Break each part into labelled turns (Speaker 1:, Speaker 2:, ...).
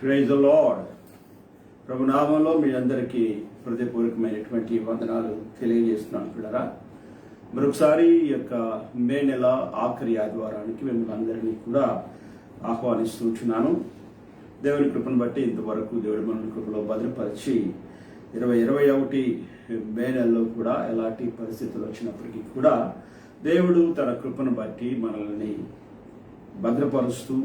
Speaker 1: Praise the lord. ప్రభు నామంలో మీ అందరికీ హృదయపూర్వకమైనటువంటి వందనాలు తెలియజేస్తున్నాను పిల్లరా. మరొకసారి ఈ యొక్క మే నెల ఆఖరి ఆదివారానికి మిమ్మల్ని అందరినీ కూడా ఆహ్వానిస్తున్నాను. దేవుని కృపను బట్టి ఇంతవరకు దేవుడి మన కృపలో భద్రపరిచి 2021 మే నెలలో కూడా ఎలాంటి పరిస్థితులు వచ్చినప్పటికీ కూడా దేవుడు తన కృపను బట్టి మనల్ని భద్రపరుస్తూ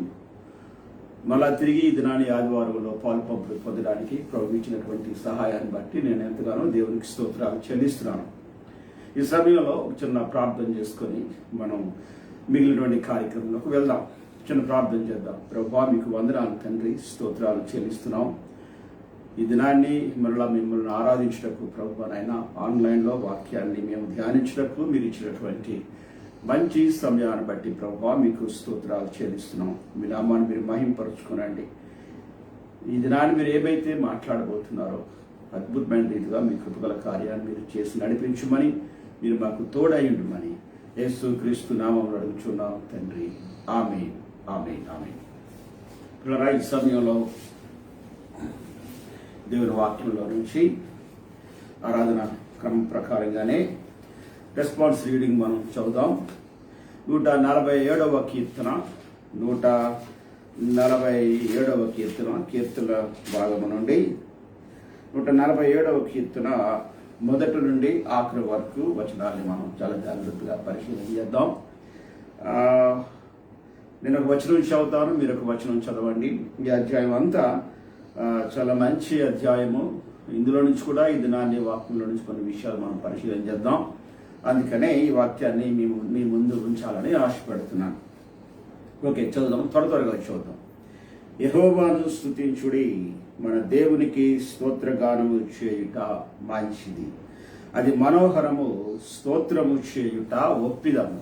Speaker 1: మళ్ళా తిరిగి ఈ దినాన్ని ఆదివారంలో పాల్పంపులు పొందడానికి ప్రవహించినటువంటి సహాయాన్ని బట్టి నేను ఎంతగానో దేవునికి స్తోత్రాలు చెల్లిస్తున్నాను. ఈ సమయంలో ఒక చిన్న ప్రార్థన చేసుకొని మనం మిగిలినటువంటి కార్యక్రమంలోకి వెళ్దాం. చిన్న ప్రార్థన చేద్దాం. ప్రభువా, మీకు వందనాలు తండ్రి, స్తోత్రాలు చెల్లిస్తున్నాం. ఈ దినాన్ని మరలా మిమ్మల్ని ఆరాధించటకు ప్రభువా నాయనా, ఆన్లైన్లో వాక్యాన్ని మేము ధ్యానించటకు మీరు ఇచ్చినటువంటి మంచి సమయాన్ని బట్టి ప్రభువా మీకు స్తోత్రాలు చెల్లిస్తున్నాం. మీ నామాన్ని మీరు మహింపరుచుకోనండి. ఈ దినాన్ని మీరు ఏమైతే మాట్లాడబోతున్నారో అద్భుతమైన రీతిగా మీ కృపగల కార్యాన్ని మీరు చేసి నడిపించమని, మీరు మాకు తోడయ్యుండమని యేసు క్రీస్తు నామములో అడుగుచున్నాం తండ్రి. ఆమేన్, ఆమేన్, ఆమేన్. పిల్లరా, ఈ సమయంలో దేవుని వాక్యంలో నుంచి ఆరాధన క్రమం ప్రకారంగానే రెస్పాన్స్ రీడింగ్ మనం చదువుదాం. 147వ కీర్తన, 147వ కీర్తన భాగము నుండి 147వ కీర్తన మొదటి నుండి ఆఖరి వరకు వచనాన్ని మనం చాలా జాగ్రత్తగా పరిశీలన చేద్దాం. నేను ఒక వచనం చదువుతాను, మీరు ఒక వచనం చదవండి. ఈ అధ్యాయం అంతా చాలా మంచి అధ్యాయము. ఇందులో నుంచి కూడా ఈ దినాన్ని వాక్యంలో నుంచి కొన్ని విషయాలు మనం పరిశీలన చేద్దాం. అందుకనే ఈ వాక్యాన్ని మీ ముందు ఉంచాలని ఆశపడుతున్నాను. ఓకే, చదువుదాం. త్వరగా చూద్దాం. యెహోవాను స్తుతించుడి, మన దేవునికి స్తోత్రగానము చేయుట మంచిది, అది మనోహరము, స్తోత్రము చేయుట ఒప్పిదము.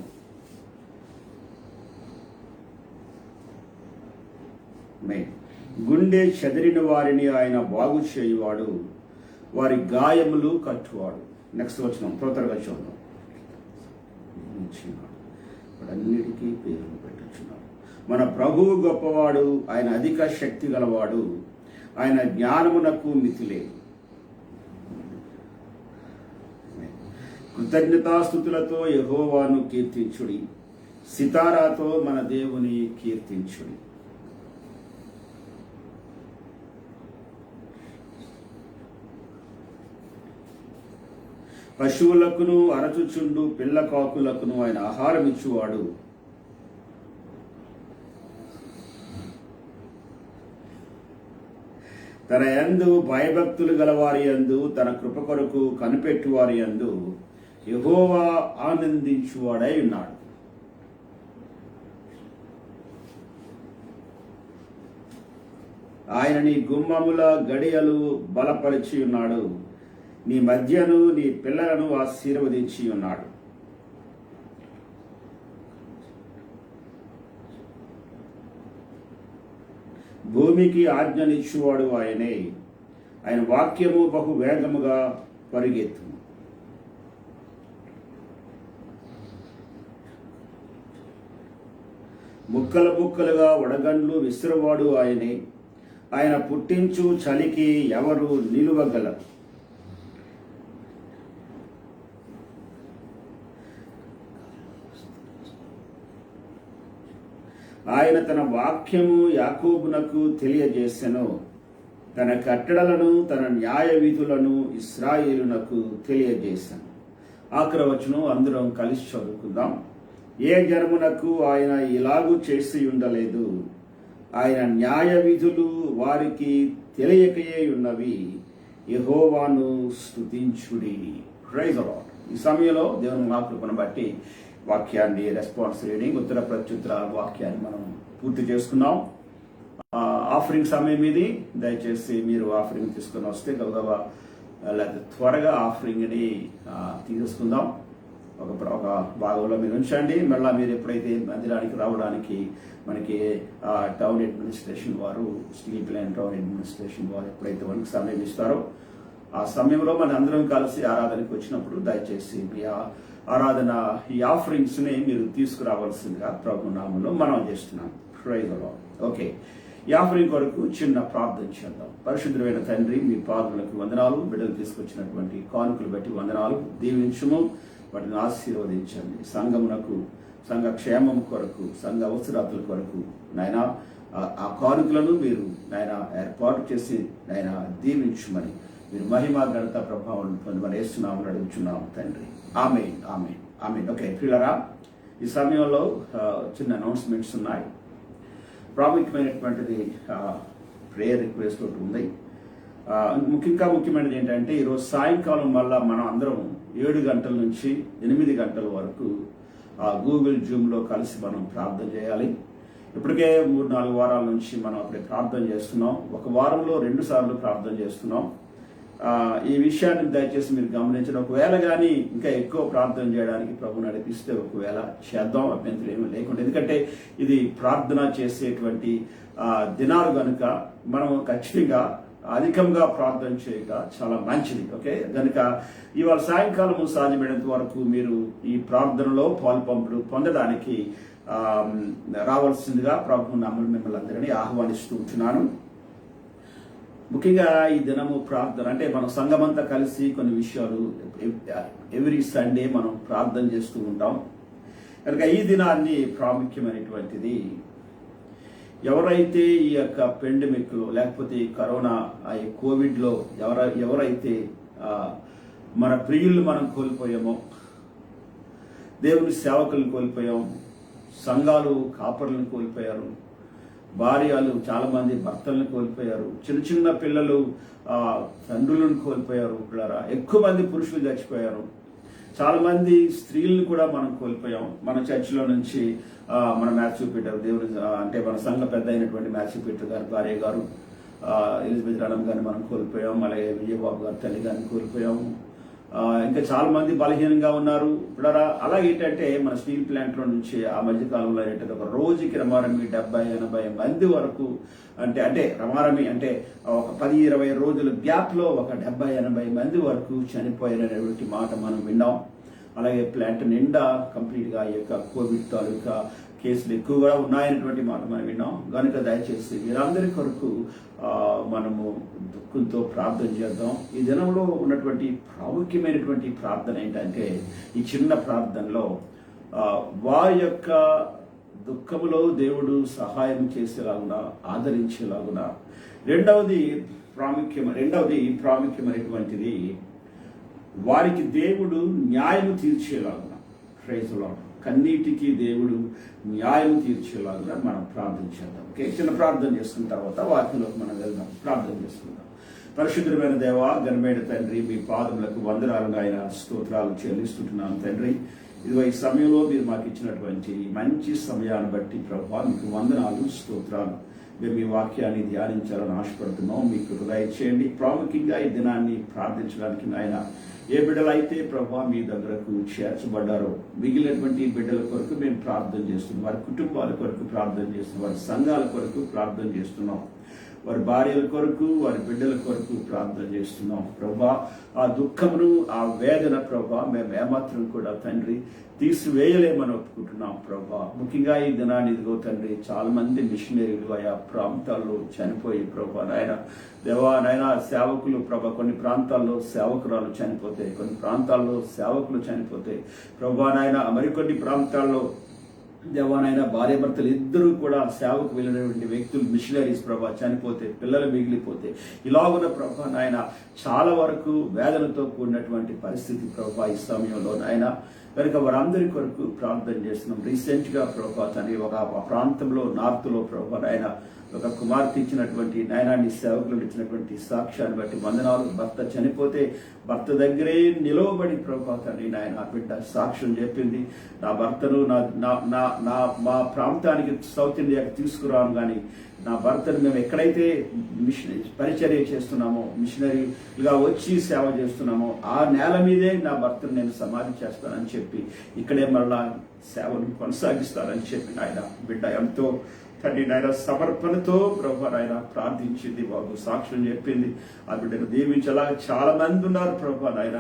Speaker 1: గుండె చెదిరిన వారిని ఆయన బాగు చేయువాడు, వారి గాయములు కట్టువాడు. నెక్స్ట్ వచనం త్వరగా చూద్దాం. అన్నిటికీ పేర్లు పెట్టించున్నాడు. మన ప్రభువు గొప్పవాడు, ఆయన అధిక శక్తి గలవాడు, ఆయన జ్ఞానమునకు మితిలేదు. కృతజ్ఞతాస్తుతులతో యెహోవాను కీర్తించుడి, సితారాతో మన దేవుని కీర్తించుడి. పశువులకును అరచుచుండు పిల్ల కాకులకును ఆయన ఆహారం ఇచ్చువాడు. తన యందు భయభక్తులు గలవారి యందు, తన కృప కొరకు కనిపెట్టువారి యందు యెహోవా ఆనందించువాడై ఉన్నాడు. ఆయన నీ గుమ్మముల గడియలు బలపరిచి ఉన్నాడు, నీ మధ్యను నీ పిల్లలను ఆశీర్వదించి ఉన్నాడు. భూమికి ఆజ్ఞనిచ్చువాడు ఆయనే, ఆయన వాక్యము బహు వేగముగా పరిగెత్తు. ముక్కలు ముక్కలుగా వడగండ్లు విసిరవాడు ఆయనే, ఆయన పుట్టించు చలికి ఎవరు నిలువగలరు. ఆయన తన వాక్యము యాకోబునకు తెలియజేసెను, తన కట్టడలను తన న్యాయ విధులను ఇశ్రాయేలునకు తెలియజేశాను. ఆఖరి వచనం అందరం కలిసి చదువుకుందాం. ఏ జనమునకు ఆయన ఇలాగూ చేసి ఉండలేదు, ఆయన న్యాయ విధులు వారికి తెలియకయే ఉన్నవి, యెహోవాను స్తుతించుడి. Praise the Lord. ఈ సమయంలో దేవుని కృపను బట్టి వాక్యాన్ని రెస్పాన్స్ రీడింగ్, ఉత్తర ప్రత్యుత్తర వాక్యాన్ని మనం పూర్తి చేసుకున్నాం. ఆఫరింగ్ సమయం ఇది. దయచేసి మీరు ఆఫరింగ్ తీసుకుని వస్తే గబగబా లేదా త్వరగా ఆఫరింగ్ని తీసుకుందాం. ఒక భాగంలో మీరు ఉంచండి. మళ్ళీ మీరు ఎప్పుడైతే మందిరానికి రావడానికి మనకి టౌన్ అడ్మినిస్ట్రేషన్ వారు, స్టీల్ ప్లాంట్ టౌన్ అడ్మినిస్ట్రేషన్ వారు ఎప్పుడైతే మనకు సమయం ఇస్తారో ఆ సమయంలో మన అందరం కలిసి ఆరాధనకు వచ్చినప్పుడు దయచేసి మీ ఆరాధన ఈ ఆఫరింగ్స్ ని మీరు తీసుకురావాల్సిందిగా ప్రభు నామములో మనం చేస్తున్నాం. Praise the Lord. ఓకే, ఈ ఆఫరింగ్ కొరకు చిన్న ప్రార్థన చేద్దాం. పరిశుద్ధమైన తండ్రి, మీ పాదములకు వందనాలు. బిడ్డలు తీసుకొచ్చినటువంటి కానుకలు బట్టి వందనాలు. దీవించుము, వాటిని ఆశీర్వదించండి. సంఘమునకు, సంఘ క్షేమం కొరకు, సంఘ అవసరాతుల కొరకు నాయన ఆ కానుకలను మీరు నాయన ఏర్పాటు చేసి నాయన దీవించుమని మీరు మహిమ ఘనత ప్రభావం పొందమని యేసునామములో అడుగుచున్నాము తండ్రి. ఆమేన్, ఆమేన్, ఆమేన్. ఓకే ప్రియులారా, ఈ సమయంలో చిన్న అనౌన్స్మెంట్స్ ఉన్నాయి. ప్రాముఖ్యమైనటువంటిది ప్రేయర్ రిక్వెస్ట్ ఒకటి ఉంది. ఇంకా ముఖ్యమైనది ఏంటంటే ఈరోజు సాయంకాలం వల్ల మనం అందరం 7 గంటల నుంచి 8 గంటల వరకు గూగుల్ జూమ్లో కలిసి మనం ప్రార్థన చేయాలి. ఇప్పటికే 3-4 వారాల నుంచి మనం అప్పుడే ప్రార్థన చేస్తున్నాం. ఒక వారంలో 2 సార్లు ప్రార్థన చేస్తున్నాం. ఈ విషయాన్ని దయచేసి మీరు గమనించండి. ఒకవేళ కానీ ఇంకా ఎక్కువ ప్రార్థన చేయడానికి ప్రభు నడిపిస్తే ఒకవేళ చేద్దాం, అభ్యంతరం ఏమీ లేకుండా. ఎందుకంటే ఇది ప్రార్థన చేసేటువంటి దినాలు కనుక మనం ఖచ్చితంగా అధికంగా ప్రార్థన చేయక చాలా మంచిది. ఓకే, కనుక ఇవాళ సాయంకాలం సాధ్యమైనంత వరకు మీరు ఈ ప్రార్థనలో పాల్పంపులు పొందడానికి రావాల్సిందిగా ప్రభు నామమున మిమ్మల్ని అందరినీ ఆహ్వానిస్తూ ఉంటున్నాను. ముఖ్యంగా ఈ దినము ప్రార్థన అంటే మన సంఘమంతా కలిసి కొన్ని విషయాలు ఎవ్రీ సండే మనం ప్రార్థన చేస్తూ ఉంటాం. కనుక ఈ దినాన్ని ప్రాముఖ్యమైనటువంటిది. ఎవరైతే ఈ యొక్క పెండమిక్లో లేకపోతే ఈ కరోనా ఈ కోవిడ్లో ఎవరైతే మన ప్రియులు మనం కోల్పోయామో, దేవుని సేవకులను కోల్పోయాం, సంఘాలు కాపరులను కోల్పోయారు, భార్యలు చాలా మంది భర్తలను కోల్పోయారు, చిన్న చిన్న పిల్లలు తండ్రులను కోల్పోయారు, ఎక్కువ మంది పురుషులు చచ్చిపోయారు, చాలా మంది స్త్రీలను కూడా మనం కోల్పోయాం. మన చర్చిలో నుంచి మన మ్యాథ్యూ పీటర్ దేవుని అంటే మన సంఘ పెద్ద అయినటువంటి మ్యాథ్యూ పీటర్ గారు భార్య గారు ఎలిజబెత్ రాణం గారిని మనం కోల్పోయాం. అలాగే విజయబాబు గారి తల్లి గారిని కోల్పోయాము. ఇంకా చాలా మంది బలహీనంగా ఉన్నారు. అలాగే ఏంటంటే మన స్టీల్ ప్లాంట్లో నుంచి ఆ మధ్య కాలంలో ఏంటంటే ఒక రోజుకి రమారమి 70-80 మంది వరకు అంటే రమారమి అంటే ఒక 10-20 రోజుల గ్యాప్లో ఒక 70-80 మంది వరకు చనిపోయినటువంటి మాట మనం విన్నాం. అలాగే ప్లాంట్ నిండా కంప్లీట్గా ఈ యొక్క కోవిడ్ తాలూకా కేసులు ఎక్కువగా ఉన్నాయనేటువంటి మాట మనం విన్నాం. కనుక దయచేసి వీరందరి కొరకు మనము దుఃఖంతో ప్రార్థన చేద్దాం. ఈ దినంలో ఉన్నటువంటి ప్రాముఖ్యమైనటువంటి ప్రార్థన ఏంటంటే ఈ చిన్న ప్రార్థనలో వారి యొక్క దుఃఖములో దేవుడు సహాయం చేసేలాగునా, ఆదరించేలాగునా. రెండవది ప్రాముఖ్యమైనటువంటిది వారికి దేవుడు న్యాయం తీర్చేలాగునా. Praise the lord. కన్నీటికి దేవుడు న్యాయం తీర్చేలాగా మనం ప్రార్థన చేద్దాం. ఓకే, చిన్న ప్రార్థన చేసుకున్న తర్వాత వాక్యంలోకి మనం వెళ్దాం. ప్రార్థన చేసుకుందాం. పరిశుద్ధమైన దేవా, ఘనమైన తండ్రి, మీ పాదములకు వందనాలు నాయన, స్తోత్రాలు చెల్లిస్తుంటున్నాను తండ్రి. ఇదిగో ఈ సమయంలో మీరు మాకు ఇచ్చినటువంటి మంచి సమయాన్ని బట్టి ప్రభువా మీకు వందనాలు, స్తోత్రాలు. మేము మీ వాక్యాన్ని ధ్యానించాలని ఆశపడుతున్నాం. మీకు హృదయ చేయండి. ప్రాముఖ్యంగా ఈ దినాన్ని ప్రార్థించడానికి నాయన ఏ బిడ్డలైతే ప్రభువా మీ దగ్గరకు చేర్చబడ్డారో మిగిలినటువంటి బిడ్డల కొరకు మేము ప్రార్థన చేస్తున్నాం. వారి కుటుంబాల కొరకు ప్రార్థన చేస్తున్నాం. వారి సంఘాల కొరకు ప్రార్థన చేస్తున్నాం. వారి భార్యల కొరకు, వారి బిడ్డల కొరకు ప్రార్థన చేస్తున్నాం. ప్రభువా ఆ దుఃఖమును, ఆ వేదన ప్రభువా మేము ఏమాత్రం కూడా తండ్రి తీసివేయలేమని ఒప్పుకుంటున్నాం. ప్రభువా ముఖ్యంగా ఈ దినాన్ని ఇదిగో తండ్రి చాలా మంది మిషనరీలు ఆయా ప్రాంతాల్లో చనిపోయి ప్రభువా నాయన సేవకులు ప్రభా కొన్ని ప్రాంతాల్లో సేవకురాలు చనిపోతే, కొన్ని ప్రాంతాల్లో సేవకులు చనిపోతే ప్రభువా నాయన మరికొన్ని ప్రాంతాల్లో దేవానైనా భార్య భర్తలు ఇద్దరు కూడా సేవకు వెళ్ళినటువంటి వ్యక్తులు మిషనరీస్ ప్రభా చనిపోతే, పిల్లలు మిగిలిపోతే ఇలాగున్న ప్రభా నాయన చాలా వరకు వేదనతో కూడినటువంటి పరిస్థితి ప్రభా ఈ సమయంలో నాయన. కనుక వారందరి కొరకు ప్రార్థన చేస్తున్నాం. రీసెంట్గా ప్రభా తండ్రి ఒక ప్రాంతంలో నార్త్లో ప్రభా నాయన ఒక కుమార్తె ఇచ్చినటువంటి నాయనాన్ని సేవకులు ఇచ్చినటువంటి సాక్ష్యాన్ని బట్టి వందనాలు. భర్త చనిపోతే భర్త దగ్గరే నిలవబడి ప్రభా తండ్రి నాయన బిడ్డ సాక్ష్యం చెప్పింది. నా భర్తను మా ప్రాంతానికి సౌత్ ఇండియాకి తీసుకురాను, కానీ నా భర్తను మేము ఎక్కడైతే పరిచర్య చేస్తున్నామో, మిషనరీగా వచ్చి సేవ చేస్తున్నామో ఆ నేల మీదే నా భర్తను నేను సమాధి చేస్తానని చెప్పి ఇక్కడే మరలా సేవను కొనసాగిస్తానని చెప్పి ఆయన బిడ్డ ఎంతో తండ్రి నాయన సమర్పణతో ప్రభు నాయన ప్రార్థించింది. బాబు సాక్ష్యం చెప్పింది. ఆ బిడ్డను దీవించేలా చాలా మంది ఉన్నారు ప్రభు నాయన.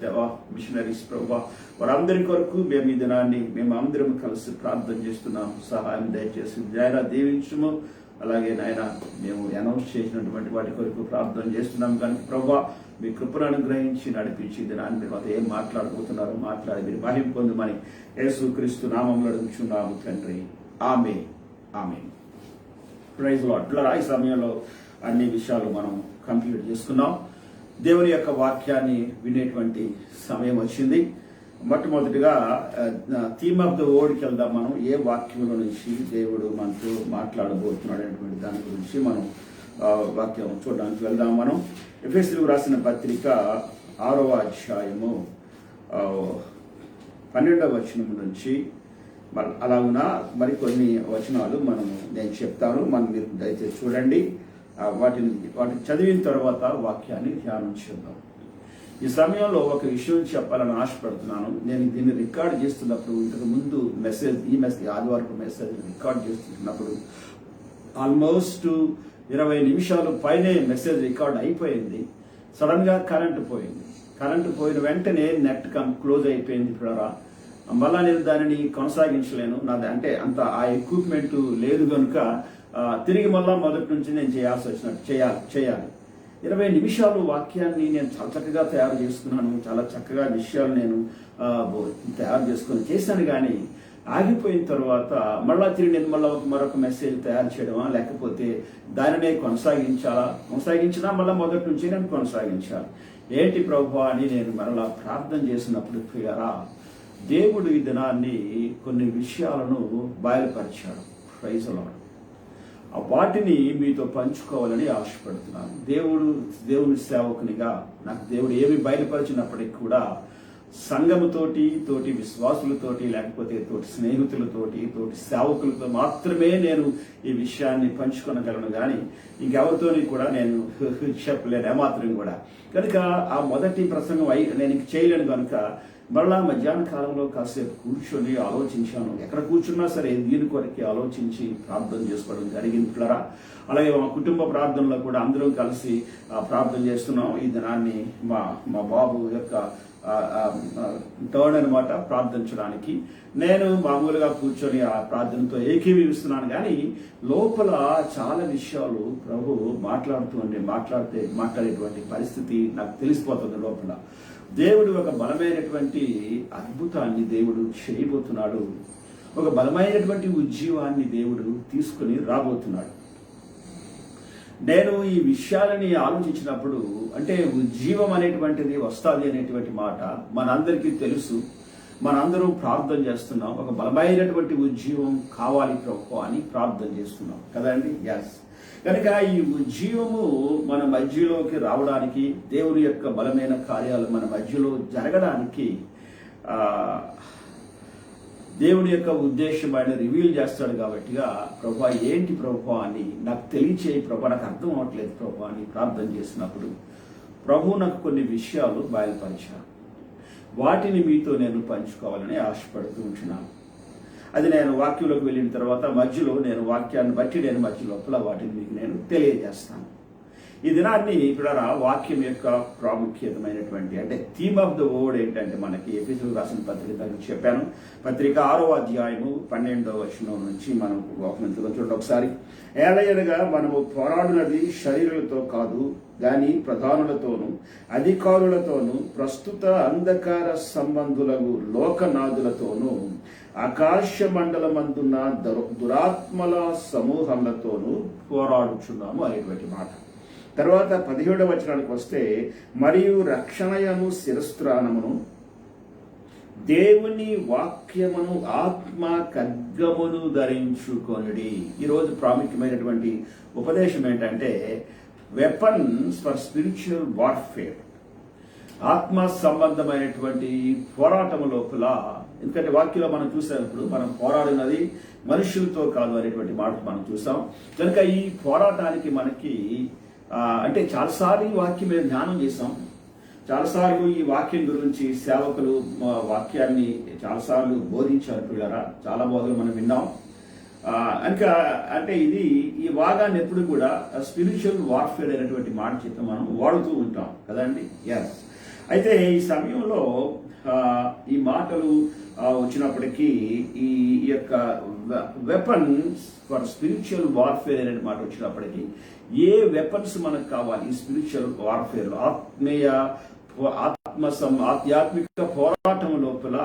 Speaker 1: దేవా మిషనరీస్ ప్రభు వారందరి కొరకు మేము ఈ దినాన్ని మేము అందరం కలిసి ప్రార్థన చేస్తున్నాం. సహాయం దయచేసి నాయన దీవించుము. అలాగే నాయన మేము అనౌన్స్ చేసినటువంటి వాటి కొరకు ప్రార్థన చేస్తున్నాం. కానీ ప్రభువా మీ కృపను అనుగ్రహించి నడిపించి దినాన్ని మీరు మాతో ఏం మాట్లాడబోతున్నారో మాట్లాడి మీరు మహిమ పొందమని యేసుక్రీస్తు నామములో అడుగుచున్నాము తండ్రి. ఆమేన్. ఆమేన్. Praise lord. ఈ సమయంలో అన్ని విషయాలు మనం కంప్లీట్ చేసుకున్నాం. దేవుని యొక్క వాక్యాన్ని వినేటువంటి సమయం వచ్చింది. మొట్టమొదటిగా థీమ్ ఆఫ్ ద వర్డ్కి వెళ్దాం. మనం ఏ వాక్యంలో నుంచి దేవుడు మనతో మాట్లాడబోతున్నాడు అనేటువంటి దాని గురించి మనం వాక్యం చూడడానికి వెళ్దాం. మనం ఎఫెసీయులకు రాసిన పత్రిక 6వ అధ్యాయము 12వ వచనం నుంచి అలాగున మరికొన్ని వచనాలు నేను చెప్తాను. మీరు దయచేసి చూడండి. వాటిని చదివిన తర్వాత వాక్యాన్ని ధ్యానం చేద్దాం. ఈ సమయంలో ఒక విషయం చెప్పాలని ఆశపడుతున్నాను. నేను దీన్ని రికార్డ్ చేస్తున్నప్పుడు ఇంతకు ముందు ఆదివారం మెసేజ్ రికార్డ్ చేస్తున్నప్పుడు ఆల్మోస్ట్ 20 నిమిషాలు పైనే మెసేజ్ రికార్డ్ అయిపోయింది. సడన్ గా కరెంటు పోయింది. కరెంటు పోయిన వెంటనే నెట్ క్లోజ్ అయిపోయింది. మళ్ళా నేను దానిని కొనసాగించలేను. నాది అంటే అంత ఆ ఎక్విప్మెంట్ లేదు కనుక తిరిగి మళ్ళా మొదటి నుంచి నేను చేయాల్సి వచ్చినట్టు చేయాలి. 20 నిమిషాలు వాక్యాన్ని నేను చాలా చక్కగా తయారు చేసుకున్నాను. చాలా చక్కగా విషయాలు నేను తయారు చేసుకుని చేశాను. కానీ ఆగిపోయిన తర్వాత మళ్ళా తిరిగి నేను మరొక మెసేజ్ తయారు చేయడమా, లేకపోతే దానినే కొనసాగించినా మళ్ళీ మొదటి నుంచి నేను కొనసాగించాలి. ఏంటి ప్రభువా అని నేను మరలా ప్రార్థన చేసినప్పుడు ప్రియులారా, దేవుడు ఈ దినాన్ని కొన్ని విషయాలను బయలుపరిచాడు. Praise lord. వాటిని మీతో పంచుకోవాలని ఆశపడుతున్నాను. దేవుని సేవకునిగా నాకు దేవుడు ఏమి బయలుపరిచినప్పటికీ కూడా సంఘముతోటి విశ్వాసులతోటి, లేకపోతే తోటి స్నేహితులతోటి, తోటి సేవకులతో మాత్రమే నేను ఈ విషయాన్ని పంచుకొనగలను. కానీ ఇంకెవరితోని కూడా నేను చెప్పలేను ఏమాత్రం కూడా. కనుక ఆ మొదటి ప్రసంగం నేను చేయలేను కనుక మరలా మధ్యాహ్న కాలంలో కాసేపు కూర్చొని ఆలోచించాను. ఎక్కడ కూర్చున్నా సరే దీని కొరకే ఆలోచించి ప్రార్థన చేసుకోవడం జరిగింది. అలాగే మా కుటుంబ ప్రార్థనలో కూడా అందరం కలిసి ప్రార్థన చేస్తున్నాం. ఈ దినాన్ని మా బాబు యొక్క టర్న్ అనమాట ప్రార్థించడానికి. నేను మామూలుగా కూర్చొని ఆ ప్రార్థనతో ఏకీభవిస్తున్నాను. కానీ లోపల చాలా విషయాలు ప్రభు మాట్లాడేటువంటి పరిస్థితి నాకు తెలిసిపోతుంది. లోపల దేవుడు ఒక బలమైనటువంటి అద్భుతాన్ని దేవుడు చేయబోతున్నాడు. ఒక బలమైనటువంటి ఉజ్జీవాన్ని దేవుడు తీసుకుని రాబోతున్నాడు. నేను ఈ విషయాలని ఆలోచించినప్పుడు అంటే ఉజ్జీవం అనేటువంటిది వస్తుంది అనేటువంటి మాట మనందరికీ తెలుసు. మనందరం ప్రార్థన చేస్తున్నాం. ఒక బలమైనటువంటి ఉజ్జీవం కావాలి ప్రభు అని ప్రార్థన చేస్తున్నాం కదండి. ఎస్. కనుక ఈ ఉజ్జీవము మన మధ్యలోకి రావడానికి, దేవుని యొక్క బలమైన కార్యాలు మన మధ్యలో జరగడానికి దేవుని యొక్క ఉద్దేశం ఆయన రివీల్ చేస్తాడు. కాబట్టిగా ప్రభా ఏంటి ప్రభా అని నాకు తెలియచేయి ప్రభా, నాకు అర్థం అవ్వట్లేదు ప్రభా అని ప్రార్థన చేసినప్పుడు ప్రభు నాకు కొన్ని విషయాలు బయలుపరిచారు. వాటిని మీతో నేను పంచుకోవాలని ఆశపడుతూ ఉంటున్నాను. అది నేను వాక్యంలోకి వెళ్ళిన తర్వాత మధ్యలో నేను వాక్యాన్ని బట్టి నేను మధ్యలోపల వాటిని మీకు నేను తెలియజేస్తాను. ఈ దినాన్ని ఇక్కడ వాక్యం యొక్క ప్రాముఖ్యతమైనటువంటి అంటే థీమ్ ఆఫ్ ద వర్డ్ ఏంటంటే మనకి ఎఫెసీయులకు రాసిన పత్రిక చెప్పాను. పత్రిక 6వ అధ్యాయము 12వ వచనం నుంచి మనం చూడండి ఒకసారి. ఏలయనగా మనము పోరాడునది శరీరులతో కాదు గాని ప్రధానులతోనూ అధికారులతోనూ ప్రస్తుత అంధకార సంబంధులకు లోకనాథులతోనూ ఆకాశ మండలమందున్న దురాత్మల సమూహములతోనూ పోరాడుచున్నాము అనేటువంటి మాట. తర్వాత 17వ వచనానికి వస్తే, మరియు రక్షణయను శిరస్త్రాణమును దేవుని వాక్యమును ఆత్మ ఖడ్గమును ధరించుకొనుడి. ఈరోజు ప్రాముఖ్యమైనటువంటి ఉపదేశం ఏంటంటే వెపన్స్ ఫర్ స్పిరిచువల్ వార్ఫేర్. ఆత్మ సంబంధమైనటువంటి పోరాటము లోపల, ఎందుకంటే వాక్యంలో మనం చూసినప్పుడు మనం పోరాడినది మనుషులతో కాదు అనేటువంటి మాట మనం చూసాం. కనుక ఈ పోరాటానికి మనకి అంటే చాలాసార్లు ఈ వాక్యం మీద ధ్యానం చేసాం. చాలాసార్లు ఈ వాక్యం గురించి సేవకులు వాక్యాన్ని చాలాసార్లు బోధించారు పిల్లరా. చాలా బోధలు మనం విన్నాం. ఇంకా అంటే ఈ భాగాన్ని ఎప్పుడు కూడా స్పిరిచువల్ వార్ఫేర్ అనేటువంటి మాట చెప్పి మనం వాడుతూ ఉంటాం కదండి. ఎస్. అయితే ఈ సమయంలో ఈ మాటలు వచ్చినప్పటికీ ఈ యొక్క వెపన్స్ ఫర్ స్పిరిచువల్ వార్ఫేర్ అనే మాట వచ్చినప్పటికీ ఏ వెపన్స్ మనకు కావాలి ఈ స్పిరిచువల్ వార్ఫేర్ ఆధ్యాత్మిక పోరాటం లోపల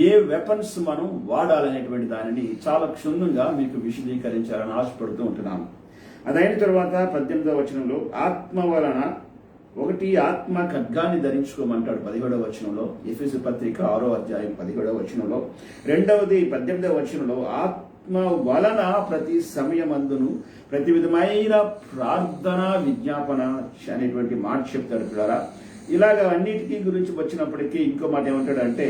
Speaker 1: ఏ వెపన్స్ మనం వాడాలనేటువంటి దానిని చాలా క్షుణ్ణంగా మీకు విశదీకరించాలని ఆశపడుతూ ఉంటున్నాను. అదైన తర్వాత 18వ వచనంలో ఆత్మ వలన ఆత్మ ఖడ్గాన్ని ధరించుకోమంటాడు 17వ వచనంలో. ఎఫెసు పత్రిక 6వ అధ్యాయం 17వ వచనంలో. రెండవది 18వ వచనంలో ఆత్మ వలన ప్రతి సమయమందును ప్రతి విధమైన ప్రార్థన విజ్ఞాపన అనేటువంటి మాట చెప్తాడు పిల్లరా. ఇలాగ అన్నిటికీ గురించి వచ్చినప్పటికీ ఇంకో మాట ఏమంటాడంటే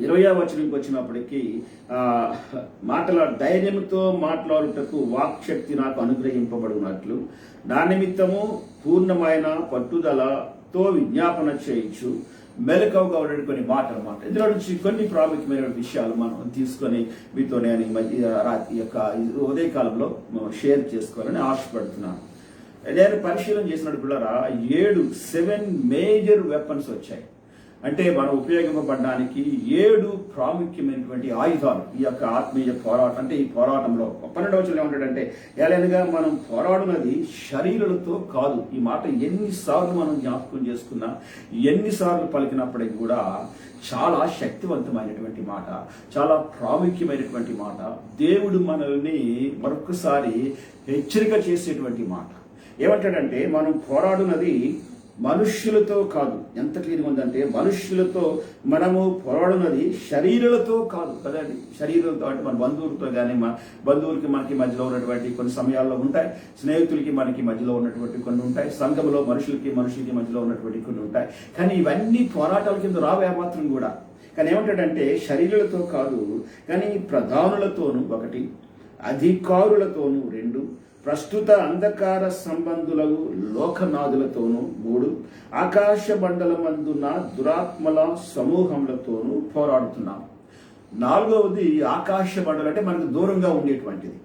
Speaker 1: 20వ వచనంకి వచ్చినప్పటికీ ధైర్యంతో మాట్లాడుటకు వాక్శక్తి నాకు అనుగ్రహింపబడినట్లు నా నిమిత్తము పూర్ణమైన పట్టుదలతో విజ్ఞాపన చేయించు మెలకువగా ఉండే కొన్ని మాటలు అన్నమాట. ఇందులో నుంచి కొన్ని ప్రాముఖ్యమైన విషయాలు మనం తీసుకొని మీతో నేను ఈ యొక్క ఉదయకాలంలో షేర్ చేసుకోవాలని ఆశపడుతున్నాను. నేను పరిశీలన చేసినట్టు పిల్లరా 7 మేజర్ వెపన్స్ వచ్చాయి. అంటే మనం ఉపయోగింపబడడానికి 7 ప్రాముఖ్యమైనటువంటి ఆయుధాలు ఈ యొక్క ఆత్మీయ పోరాటం. అంటే ఈ పోరాటంలో 12వ వచనంలో ఏమంటాడంటే ఏలైనగా మనం పోరాడున్నది శరీరాలతో కాదు. ఈ మాట ఎన్నిసార్లు మనం జ్ఞాపకం చేసుకున్నా, ఎన్నిసార్లు పలికినప్పటికీ కూడా చాలా శక్తివంతమైనటువంటి మాట, చాలా ప్రాముఖ్యమైనటువంటి మాట. దేవుడు మనల్ని మరొకసారి హెచ్చరిక చేసేటువంటి మాట. ఏమంటాడంటే మనం పోరాడున్నది మనుష్యులతో కాదు. ఎంత క్లియర్గా ఉందంటే మనుష్యులతో మనము పోరాడున్నది శరీరాలతో కాదు కదండి. శరీరాలతో అంటే మన బంధువులతో కానీ బంధువులకి మనకి మధ్యలో ఉన్నటువంటి కొన్ని సమయాల్లో ఉంటాయి, స్నేహితులకి మనకి మధ్యలో ఉన్నటువంటి కొన్ని ఉంటాయి, సంఘంలో మనుషులకి మధ్యలో ఉన్నటువంటి కొన్ని ఉంటాయి. కానీ ఇవన్నీ పోరాటాల కింద రావే మాత్రం కూడా. కానీ ఏమంటాడంటే శరీరాలతో కాదు, కానీ ప్రధానులతోనూ 1, అధికారులతోనూ 2, ప్రస్తుత అంధకార సంబంధులకు లోకనాథులతోనూ 3, ఆకాశ మండలమందున్న దురాత్మల సమూహములతోనూ పోరాడుతున్నాం. 4వది ఆకాశ మండలం అంటే మనకు దూరంగా ఉండేటువంటిది.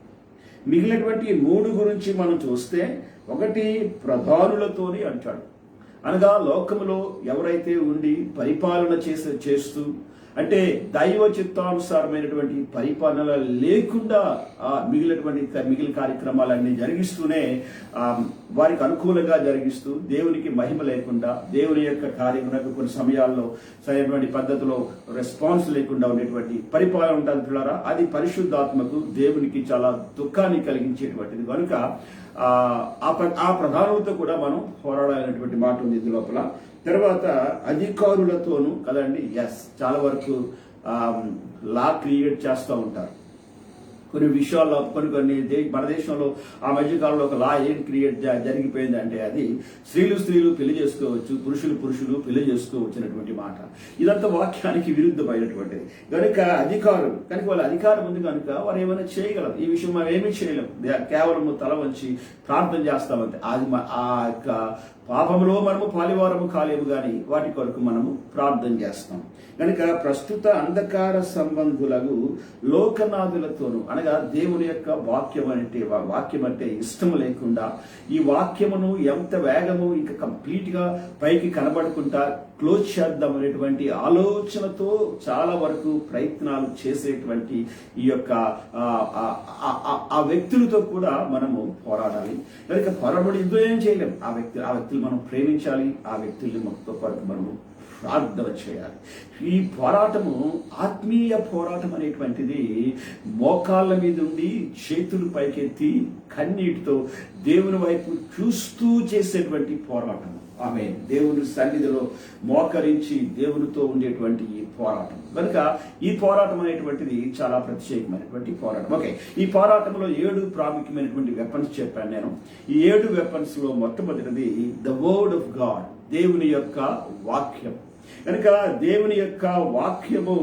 Speaker 1: మిగిలినటువంటి 3 గురించి మనం చూస్తే 1 ప్రధానులతోని అంటాడు. అనగా లోకములో ఎవరైతే ఉండి పరిపాలన చేస్తూ అంటే దైవ చిత్తానుసారమైనటువంటి పరిపాలన లేకుండా మిగిలిన కార్యక్రమాలన్నీ జరిగిస్తూనే వారికి అనుకూలంగా జరిగిస్తూ దేవునికి మహిమ లేకుండా దేవుని యొక్క కార్యములకు కొన్ని సమయాల్లో సరైనటువంటి పద్ధతిలో రెస్పాన్స్ లేకుండా ఉండేటువంటి పరిపాలన ఉంటుంది పిల్లరా. అది పరిశుద్ధాత్మకు దేవునికి చాలా దుఃఖాన్ని కలిగించేటువంటిది. కనుక ఆ ప్రధానులతో కూడా మనం పోరాడాలనేటువంటి మాట ఉంది ఇందు లోపల. తర్వాత అధికారులతోనూ కదండి. చాలా వరకు లా క్రియేట్ చేస్తూ ఉంటారు కొన్ని విషయాల్లో. కొన్ని మన దేశంలో ఆ మధ్యకాలంలో ఒక లా ఏం క్రియేట్ జరిగిపోయింది అంటే అది స్త్రీలు పెళ్లి చేసుకోవచ్చు, పురుషులు పెళ్లి చేసుకోవచ్చు అనేటువంటి మాట. ఇదంతా వాక్యానికి విరుద్ధమైనటువంటిది. కనుక అధికారులు కనుక వాళ్ళ అధికారం ఉంది కనుక వారు ఏమైనా చేయగలరు. ఈ విషయం మనం ఏమీ చేయలేం, కేవలం తల వంచి ప్రార్థన చేస్తామంటే. అది ఆ యొక్క పాపంలో మనము పాలివారము కాలేము కానీ వాటి కొరకు మనము ప్రార్థన చేస్తాం. కనుక ప్రస్తుత అంధకార సంబంధులకు లోకనాథులతోనూ అనగా దేవుని యొక్క వాక్యం అంటే ఇష్టం లేకుండా ఈ వాక్యమును ఎంత వేగము ఇంకా కంప్లీట్ గా పైకి కనబడకుండా క్లోజ్ చేద్దాం అనేటువంటి ఆలోచనతో చాలా వరకు ప్రయత్నాలు చేసేటువంటి ఈ యొక్క ఆ వ్యక్తులతో కూడా మనము పోరాడాలి. కనుక పోరాడి యుద్ధం ఏం చేయలేం. ఆ వ్యక్తులు మనం ప్రేమించాలి, ఆ వ్యక్తుల్ని మొత్తం కొరకు మనము ప్రార్థన చేయాలి. ఈ పోరాటము ఆత్మీయ పోరాటం అనేటువంటిది మోకాళ్ళ మీద ఉండి చేతులు పైకెత్తి కన్నీటితో దేవుని వైపు చూస్తూ చేసేటువంటి పోరాటం. ఆమె దేవుని సన్నిధిలో మోకరించి దేవునితో ఉండేటువంటి ఈ పోరాటం. కనుక ఈ పోరాటం అనేటువంటిది చాలా ప్రత్యేకమైనటువంటి పోరాటం. ఓకే, ఈ పోరాటంలో 7 ప్రాముఖ్యమైనటువంటి వెపన్స్ చెప్పాను నేను. ఈ 7 వెపన్స్ లో మొట్టమొదటిది ద వర్డ్ ఆఫ్ గాడ్, దేవుని యొక్క వాక్యం. కనుక దేవుని యొక్క వాక్యము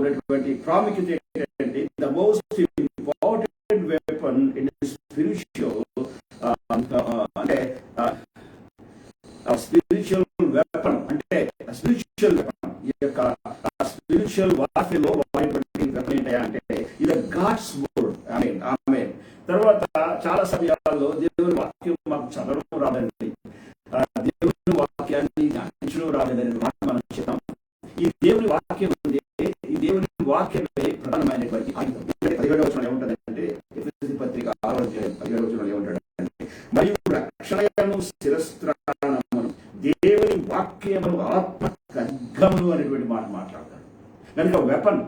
Speaker 1: ఉన్నటువంటి ప్రాముఖ్యత ఏంటంటే the most important weapon in spiritual అంటే స్పిరిచువల్ వెపన్ అంటే స్పిరిచువల్ వెపన్. ఈ యొక్క స్పిరిచువల్ వార్ఫేర్ లో వాడేటువంటి వెపన్ ఏంటంటే ఇది గాడ్స్ వర్డ్. ఆమేన్. తర్వాత చాలా సమయాల్లో దేవుని వాక్యం మాకు చదవడం రాదండి. ఈ దేవుని వాక్యం ఉంది, ఈ దేవుని వాక్యమే ప్రధానమైనటువంటి ఆయుధం. 17వ వచనంలో ఏముంటదంటే, ఎఫెసీ పత్రిక 6వ అధ్యాయం 17వ వచనంలో ఏముంటాడంటే, మరియు రక్షణను శిరస్త్రాణమును దేవుని వాక్యమును ఆత్మ ఖడ్గమును అనేటువంటి మాట మాట్లాడతాడు. కనుక వెపన్,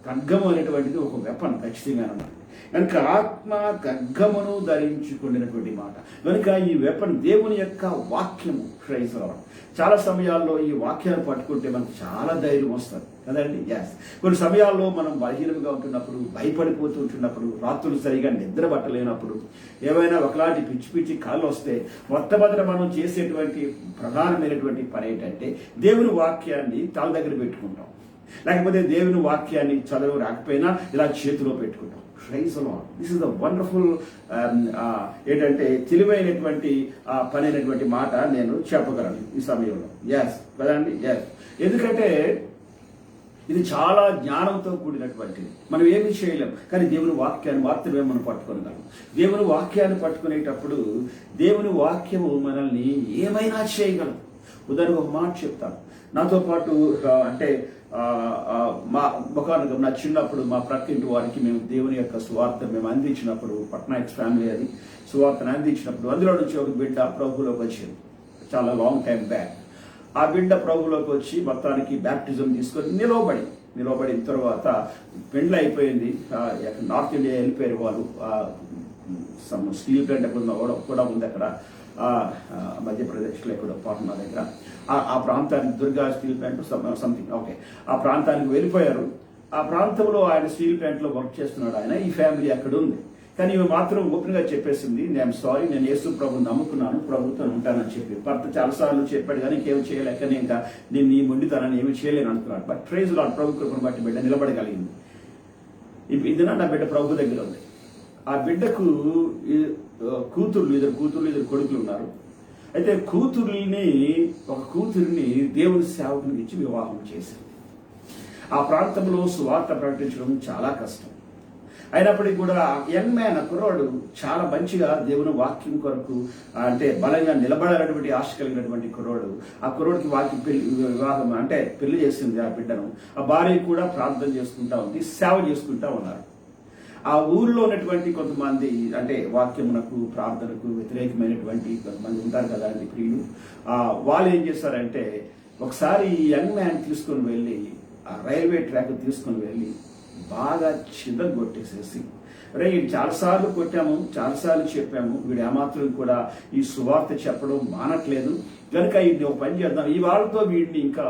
Speaker 1: ఖడ్గము అనేటువంటిది ఒక వెపన్ ఖచ్చితంగా అన్నమాట. కనుక ఆత్మ ఖడ్గమును ధరించుకున్నటువంటి మాట. కనుక ఈ వెపన్ దేవుని యొక్క వాక్యము. క్రైస్తవం చాలా సమయాల్లో ఈ వాక్యాన్ని పట్టుకుంటే మనకు చాలా ధైర్యం వస్తుంది కదండి. కొన్ని సమయాల్లో మనం బలహీనంగా ఉంటున్నప్పుడు, భయపడిపోతూ ఉంటున్నప్పుడు, రాత్రులు సరిగా నిద్ర పట్టలేనప్పుడు, ఏమైనా ఒకలాంటి పిచ్చి పిచ్చి కాళ్ళు వస్తే మొట్టమొదట మనం చేసేటువంటి ప్రధానమైనటువంటి పని ఏంటంటే దేవుని వాక్యాన్ని తల దగ్గర పెట్టుకుంటాం. లేకపోతే దేవుని వాక్యాన్ని చదువు రాకపోయినా ఇలా చేతిలో పెట్టుకుంటాం. Praise the Lord. This is the wonderful ఏంటంటే తెలివైనటువంటి పని అయినటువంటి మాట నేను చెప్పగలను ఈ సమయంలో. కదండి. ఎందుకంటే ఇది చాలా జ్ఞానంతో కూడినటువంటిది. మనం ఏమీ చేయలేం, కానీ దేవుని వాక్యాన్ని మాత్రమే మనం పట్టుకోగలం. దేవుని వాక్యాన్ని పట్టుకునేటప్పుడు దేవుని వాక్యము మనల్ని ఏమైనా చేయగలం. ఉదాహరణకు ఒక మాట చెప్తాను. నాతో పాటు అంటే నా చిన్నప్పుడు మా ప్రక్కింటి వారికి మేము దేవుని యొక్క సువార్త మేము అందించినప్పుడు, పట్నాయక్స్ ఫ్యామిలీ అది సువార్తను అందించినప్పుడు అందులో నుంచి ఒక బిడ్డ ప్రభువులోకి వచ్చింది. చాలా లాంగ్ టైం బ్యాక్. ఆ బిడ్డ ప్రభువులోకి వచ్చి మొత్తానికి బ్యాప్టిజం తీసుకొని నిలవబడిన తర్వాత పెండ్లు అయిపోయింది. నార్త్ ఇండియా వెళ్ళిపోయారు వాళ్ళు. స్టీల్ ప్లాంట్ కూడా ఉంది అక్కడ మధ్యప్రదేశ్లో ఎక్కడో పాట్నా దగ్గర. ఆ ప్రాంతానికి దుర్గా స్టీల్ ప్లాంట్ సంథింగ్ ఆ ప్రాంతానికి వెళ్ళిపోయారు. ఆ ప్రాంతంలో ఆయన స్టీల్ ప్లాంట్ లో వర్క్ చేస్తున్నాడు ఆయన. ఈ ఫ్యామిలీ అక్కడ ఉంది. కానీ ఇవి మాత్రం ఓపెన్ గా చెప్పేసింది, నేను సారీ, నేను యేసు ప్రభుని నమ్ముకున్నాను, ప్రభుత్వం ఉంటానని చెప్పి. భర్త చాలాసార్లు చెప్పాడు కానీ ఇంకేం చేయలేక ఇంకా నేను ఈ మొండితనాన్ని ఏమి చేయలేను అనుకున్నాడు. బట్ ప్రైజ్ లార్డ్, ప్రభు కృపను బట్టి బిడ్డ నిలబడగలిగింది. ఇది నా బిడ్డ ప్రభు దగ్గర ఉంది. ఆ బిడ్డకు ఇద్దరు కొడుకులు ఉన్నారు. అయితే ఒక కూతురిని దేవుని సేవకునికి ఇచ్చి వివాహం చేశారు. ఆ ప్రాంతంలో సువార్త ప్రకటించడం చాలా కష్టం. అయినప్పటికీ కూడా యంగ్ మ్యాన్, కుర్రాడు చాలా మంచిగా దేవుని వాక్యం కొరకు అంటే బలంగా నిలబడాలన్నటువంటి ఆశ కలిగినటువంటి కుర్రాడు. ఆ కుర్రాడికి వివాహం అంటే పెళ్లి చేసింది ఆ బిడ్డను. ఆ భార్య కూడా ప్రార్థన చేసుకుంటా ఉంది, సేవ చేసుకుంటా ఉన్నారు. ఆ ఊర్లో ఉన్నటువంటి కొంతమంది అంటే వాక్యమునకు ప్రార్థనకు వ్యతిరేకమైనటువంటి కొంతమంది ఉంటారు కదా అండి ప్రియులు. వాళ్ళు ఏం చేస్తారంటే ఒకసారి ఈ యంగ్ మ్యాన్ తీసుకొని వెళ్ళి ఆ రైల్వే ట్రాక్ తీసుకొని వెళ్ళి బాగా చిదగొట్టేసేసి, వీడు చాలాసార్లు కొట్టాము, చాలాసార్లు చెప్పాము, వీడు ఏమాత్రం కూడా ఈ సువార్త చెప్పడం మానట్లేదు, కనుక ఇది ఒక పని చేద్దాం, ఈ వాళ్ళతో వీడిని ఇంకా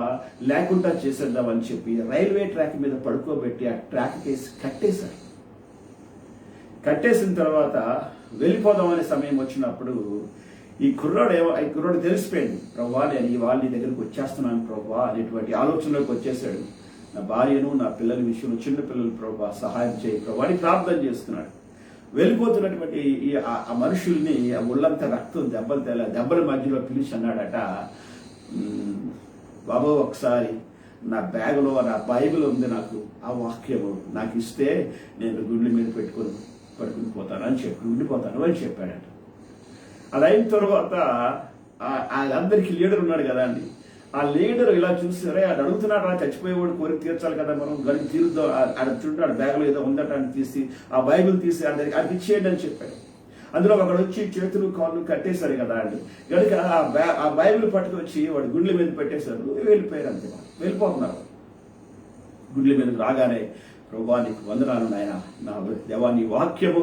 Speaker 1: లేకుండా చేసేద్దాం అని చెప్పి రైల్వే ట్రాక్ మీద పడుకోబెట్టి ఆ ట్రాక్ కేసి కట్టేసిన తర్వాత వెళ్ళిపోదామనే సమయం వచ్చినప్పుడు ఈ కుర్రాడు తెలిసిపోయింది, ప్రభువా నేను ఈ వాళ్ళ దగ్గరకు వచ్చేస్తున్నాను ప్రభువా అనేటువంటి ఆలోచనలోకి వచ్చేసాడు. నా భార్యను నా పిల్లల విషయంలో, చిన్న పిల్లలు ప్రభువా సహాయం చేయి ప్రభువా అని ప్రార్థన చేస్తున్నాడు. వెళ్ళిపోతున్నటువంటి ఆ మనుషుల్ని ఆ ఒళ్ళంతా రక్తం దెబ్బల మధ్యలో పిలిచి అన్నాడట, బాబు ఒకసారి నా బ్యాగులో నా బైబిల్ ఉంది, నాకు ఆ వాక్యము నాకు ఇస్తే నేను గుండె మీద పడుకుని పోతాను అని ఉండిపోతాను అని చెప్పాడట. అది అయిన తర్వాత అందరికీ లీడర్ ఉన్నాడు కదా అండి, ఆ లీడర్ ఇలా చూసారే అది అడుగుతున్నాడు, చచ్చిపోయేవాడు కోరిక తీర్చాలి కదా మనం, గడికి తీరుద్దాం, ఆడ చూడాడు బ్యాగ్లో ఏదో ఉందట అని తీసి ఆ బైబిల్ తీసి అది ఇచ్చేయండి అని చెప్పాడు. అందులో అక్కడ వచ్చి చేతులు కాళ్ళు కట్టేశారు కదా అండి, కనుక ఆ బైబిల్ పట్టుకొచ్చి వాడు గుండెల మీద పెట్టేశారు, వెళ్ళిపోయారు. అంతే వెళ్ళిపోతున్నారు. గుండెల మీద రాగానే ప్రభువా నీకు వందనాలు నాయన, నా దేవా నీ వాక్యము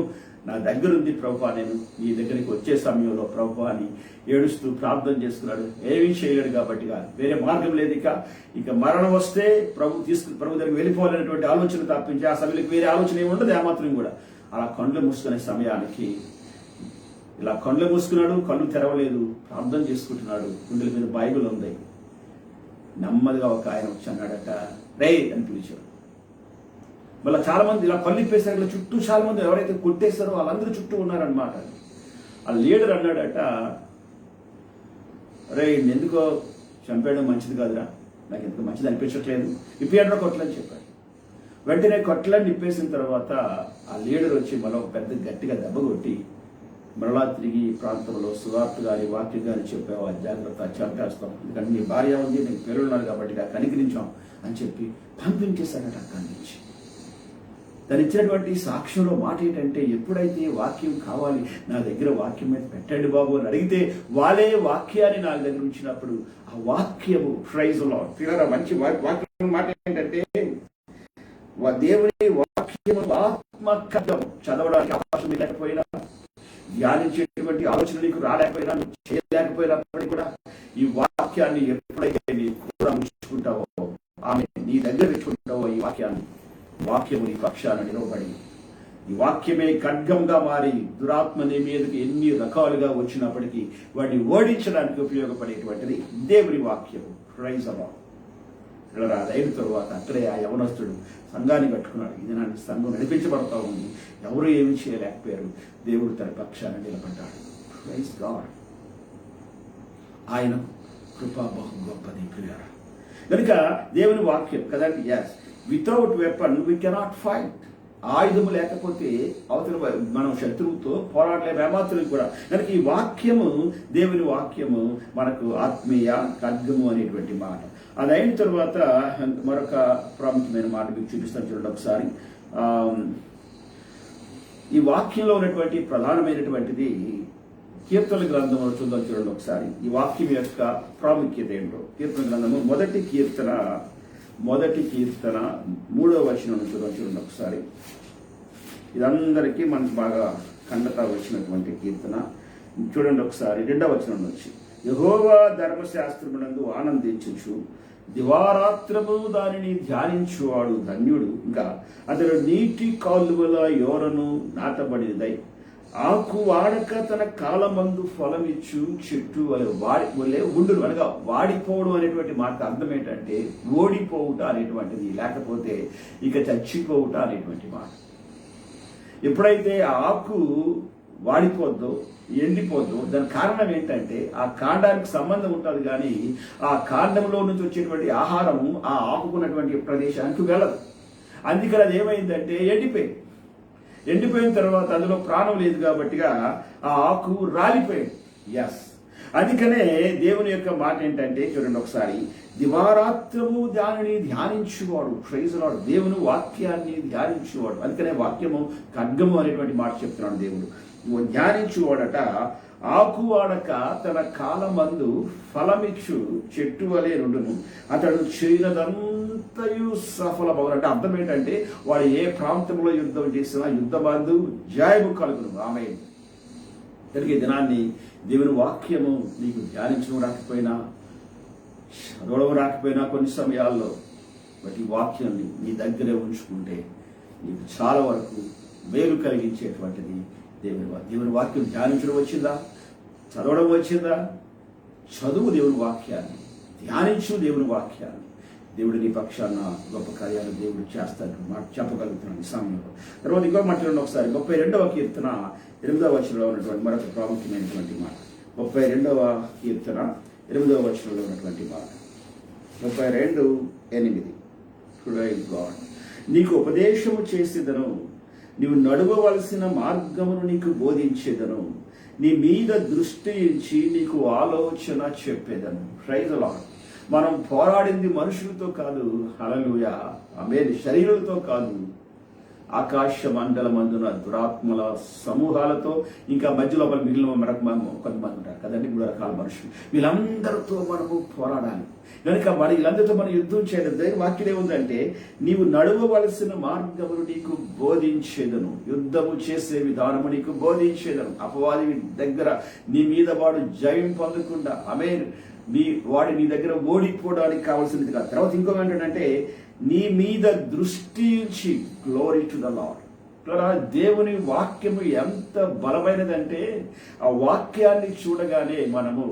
Speaker 1: నా దగ్గరుంది ప్రభువా, నేను నీ దగ్గరికి వచ్చే సమయంలో ప్రభువా అని ఏడుస్తూ ప్రార్థన చేస్తున్నాడు. ఏమీ చేయలేడు కాబట్టి వేరే మార్గం లేదు. ఇక మరణం వస్తే ప్రభు దగ్గరికి వెళ్ళిపోవాలనేటువంటి ఆలోచన తప్పించి ఆ సమయంలో వేరే ఆలోచన ఏమి ఉండదు ఏమాత్రం కూడా. అలా కళ్ళు మూసుకునే సమయానికి ఇలా కళ్ళు మూసుకున్నాడు, కళ్ళు తెరవలేదు, ప్రార్థన చేసుకుంటున్నాడు, గుండెల మీద బైబిల్ ఉంది. నెమ్మదిగా ఒక ఆయన వచ్చి అన్నాడట, రే అని పిలిచాడు. మళ్ళీ చాలా మంది ఇలా పల్లిప్పేశారు, ఇలా చుట్టూ చాలా మంది ఎవరైతే కొట్టేశారో వాళ్ళందరూ చుట్టూ ఉన్నారనమాట. ఆ లీడర్ అన్నాడట, రే ఎందుకో చంపేయడం మంచిది కాదురా, నాకు ఎందుకు మంచిది అనిపించట్లేదు, ఇప్పేయడం కొట్టలని చెప్పాడు. వెంటనే కొట్టలని నిప్పేసిన తర్వాత ఆ లీడర్ వచ్చి మళ్ళీ ఒక పెద్ద గట్టిగా దెబ్బ కొట్టి మరలా తిరిగి ఈ ప్రాంతంలో సువార్త గారి వాక్యం గారి చెప్పావు, జాగ్రత్త చంపేస్తాం, ఎందుకంటే నీ భార్య ఉంది, నీకు పిల్లలున్నారు కాబట్టి కనికరించాం అని చెప్పి పంపించేశాడట అక్కడి నుంచి. తను ఇచ్చినటువంటి సాక్ష్యంలో మాట ఏంటంటే, ఎప్పుడైతే వాక్యం కావాలి నా దగ్గర వాక్యం మీద పెట్టండి బాబు అని అడిగితే వాళ్ళే వాక్యాన్ని నా దగ్గర ఉంచినప్పుడు ఆ వాక్యము ప్రైజ్లో తీరా మంచి వాక్యం మాట ఏంటంటే, దేవుని వాక్యము ఆత్మకథం చదవడానికి అవకాశం లేకపోయినా, ధ్యానించేటువంటి ఆలోచన నీకు రాలేకపోయినా, చేయలేకపోయినప్పటికీ కూడా ఈ వాక్యాన్ని ఎప్పుడైతే నీ కూడా ఉంచుకుంటావో, ఆమె నీ దగ్గర పెట్టుకుంటావో ఈ వాక్యము నీ పక్షాన నిలవబడి ఈ వాక్యమే ఖడ్గంగా మారి దురాత్మ నీ మీదకి ఎన్ని రకాలుగా వచ్చినప్పటికీ వాడిని ఓడించడానికి ఉపయోగపడేటువంటిది దేవుని వాక్యము. Praise above. ఇలా అయిన తరువాత అక్కడే ఆ యవనస్తుడు సంఘాన్ని కట్టుకున్నాడు. ఇది నా సంఘం నడిపించబడతా ఉంది, ఎవరు ఏమి చేయలేకపోయారు, దేవుడు తన పక్షాన నిలబడ్డాడు. Praise god. ఆయన కృప బహు గొప్పది ప్రియులారా. కనుక దేవుని వాక్యం కదండి. Yes, without weapon we cannot fight. ఆయుధము లేకపోతే అవతల మనం శత్రువుతో పోరాడలేము, ఏమాత్రం కూడా. కనుక ఈ వాక్యము, దేవుని వాక్యము మనకు ఆత్మీయ ఖడ్గము అనేటువంటి మాట. అది అయిన తర్వాత మరొక ప్రాముఖ్యమైన మాట మీకు చూపిస్తాను చూడండి ఒకసారి. ఈ వాక్యంలో ఉన్నటువంటి ప్రధానమైనటువంటిది కీర్తన గ్రంథంలో చూద్దాం చూడండి ఒకసారి. ఈ వాక్యం యొక్క ప్రాముఖ్యత ఏంటో. కీర్తన గ్రంథము మొదటి కీర్తన 3వ వచనం చూడండి ఒకసారి. ఇదందరికీ మనకు బాగా కండతా వచ్చినటువంటి కీర్తన. చూడండి ఒకసారి 2వ వచనం నుంచి. యెహోవా ధర్మశాస్త్రమునందు ఆనందించుచు దివారాత్రము దానిని ధ్యానించువాడు ధన్యుడు. ఇంకా అతడు నీటి కాలువల యోరను నాటబడినదై ఆకు వాడక తన కాలమందు ఫలమిచ్చు చెట్టు వలె ఉండును. అనగా వాడిపోవడం అనేటువంటి మాట అర్థం ఏంటంటే ఓడిపోవుట అనేటువంటిది, లేకపోతే ఇక చచ్చిపోవుట అనేటువంటి మాట. ఎప్పుడైతే ఆకు వాడిపోద్దో, ఎండిపోద్దో, దాని కారణం ఏంటంటే ఆ కాండానికి సంబంధం ఉంటుంది, కానీ ఆ కాండంలో నుంచి వచ్చేటువంటి ఆహారము ఆ ఆకుకున్నటువంటి ప్రదేశానికి వెళ్ళదు. అందుకని అది ఏమైందంటే ఎండిపోయిన తర్వాత అందులో ప్రాణం లేదు కాబట్టిగా ఆ ఆకు రాలిపోయింది. ఎస్, అందుకనే దేవుని యొక్క మాట ఏంటంటే చూడండి ఒకసారి. దివారాత్రము దానిని ధ్యానించువాడు. Praise lord. దేవుని వాక్యాన్ని ధ్యానించువాడు. అందుకనే వాక్యము ఖడ్గము అనేటువంటి మాట చెప్తున్నాడు దేవుడు. ధ్యానించువాడట ఆకు వాడక తన కాలమందు ఫలమిచ్చు చెట్టు వలె నుండును, అతడు చేయనదంతయు సఫలమగును. అంటే అర్థం ఏంటంటే వాడు ఏ ప్రాంతంలో యుద్ధం చేసినా యుద్ధమందు జయము కలుగును. ఆమె జరిగే దినాన్ని దేవుని వాక్యము నీకు ధ్యానించడం రాకపోయినా, చదవడం రాకపోయినా కొన్ని సమయాల్లో బట్టి వాక్యాన్ని నీ దగ్గరే ఉంచుకుంటే నీకు చాలా వరకు మేలు కలిగించేటువంటిది దేవుని వాక్యం. ధ్యానించడం వచ్చిందా? చదవడం వచ్చిందా? చదువు దేవుని వాక్యాన్ని, ధ్యానించు దేవుని వాక్యాన్ని. దేవుడు నీ పక్షాన గొప్ప కార్యాలు దేవుడు చేస్తాడు మాట చెప్పగలుగుతున్నాను ఈ సమయంలో. తర్వాత ఇంకో మాట్లాడండి ఒకసారి. 32వ కీర్తన 8వ వచనంలో ఉన్నటువంటి మరొక ప్రాముఖ్యమైనటువంటి మాట. 32వ కీర్తన 8వ వచనంలో ఉన్నటువంటి మాట. 32:8. నీకు ఉపదేశము చేసేదను, నీవు నడవవలసిన మార్గమును నీకు బోధించేదను, నీ మీద దృష్టి ఇచ్చి నీకు ఆలోచన చెప్పేదను. Praise lord. మనం పోరాడింది మనుషులతో కాదు, హల్లెలూయా, ఆమేన్, శరీరులతో కాదు, ఆకాశ మండలమందున దురాత్మల సమూహాలతో, ఇంకా మధ్యలో మిగిలిన మరొక కొంతమంది ఉంటారు కదండి, 3 రకాల మనుషులు. వీళ్ళందరితో మనము పోరాడాలి. కనుక వీళ్ళందరితో మనం యుద్ధం చేయడం. వాక్యం ఏముందంటే నీవు నడవవలసిన మార్గమును నీకు బోధించేదను, యుద్ధము చేసే విధానము నీకు బోధించేదను. అపవాది దగ్గర నీ మీద వాడు జయం పొందకుండా, ఆమేన్, వాడు నీ దగ్గర ఓడిపోవడానికి కావాల్సింది కాదు. తర్వాత ఇంకో ఏంటంటే నీ మీద దృష్టి ఉంచి, గ్లోరీ టు ద లార్డ్. దేవుని వాక్యము ఎంత బలమైనదంటే ఆ వాక్యాన్ని చూడగానే, మనము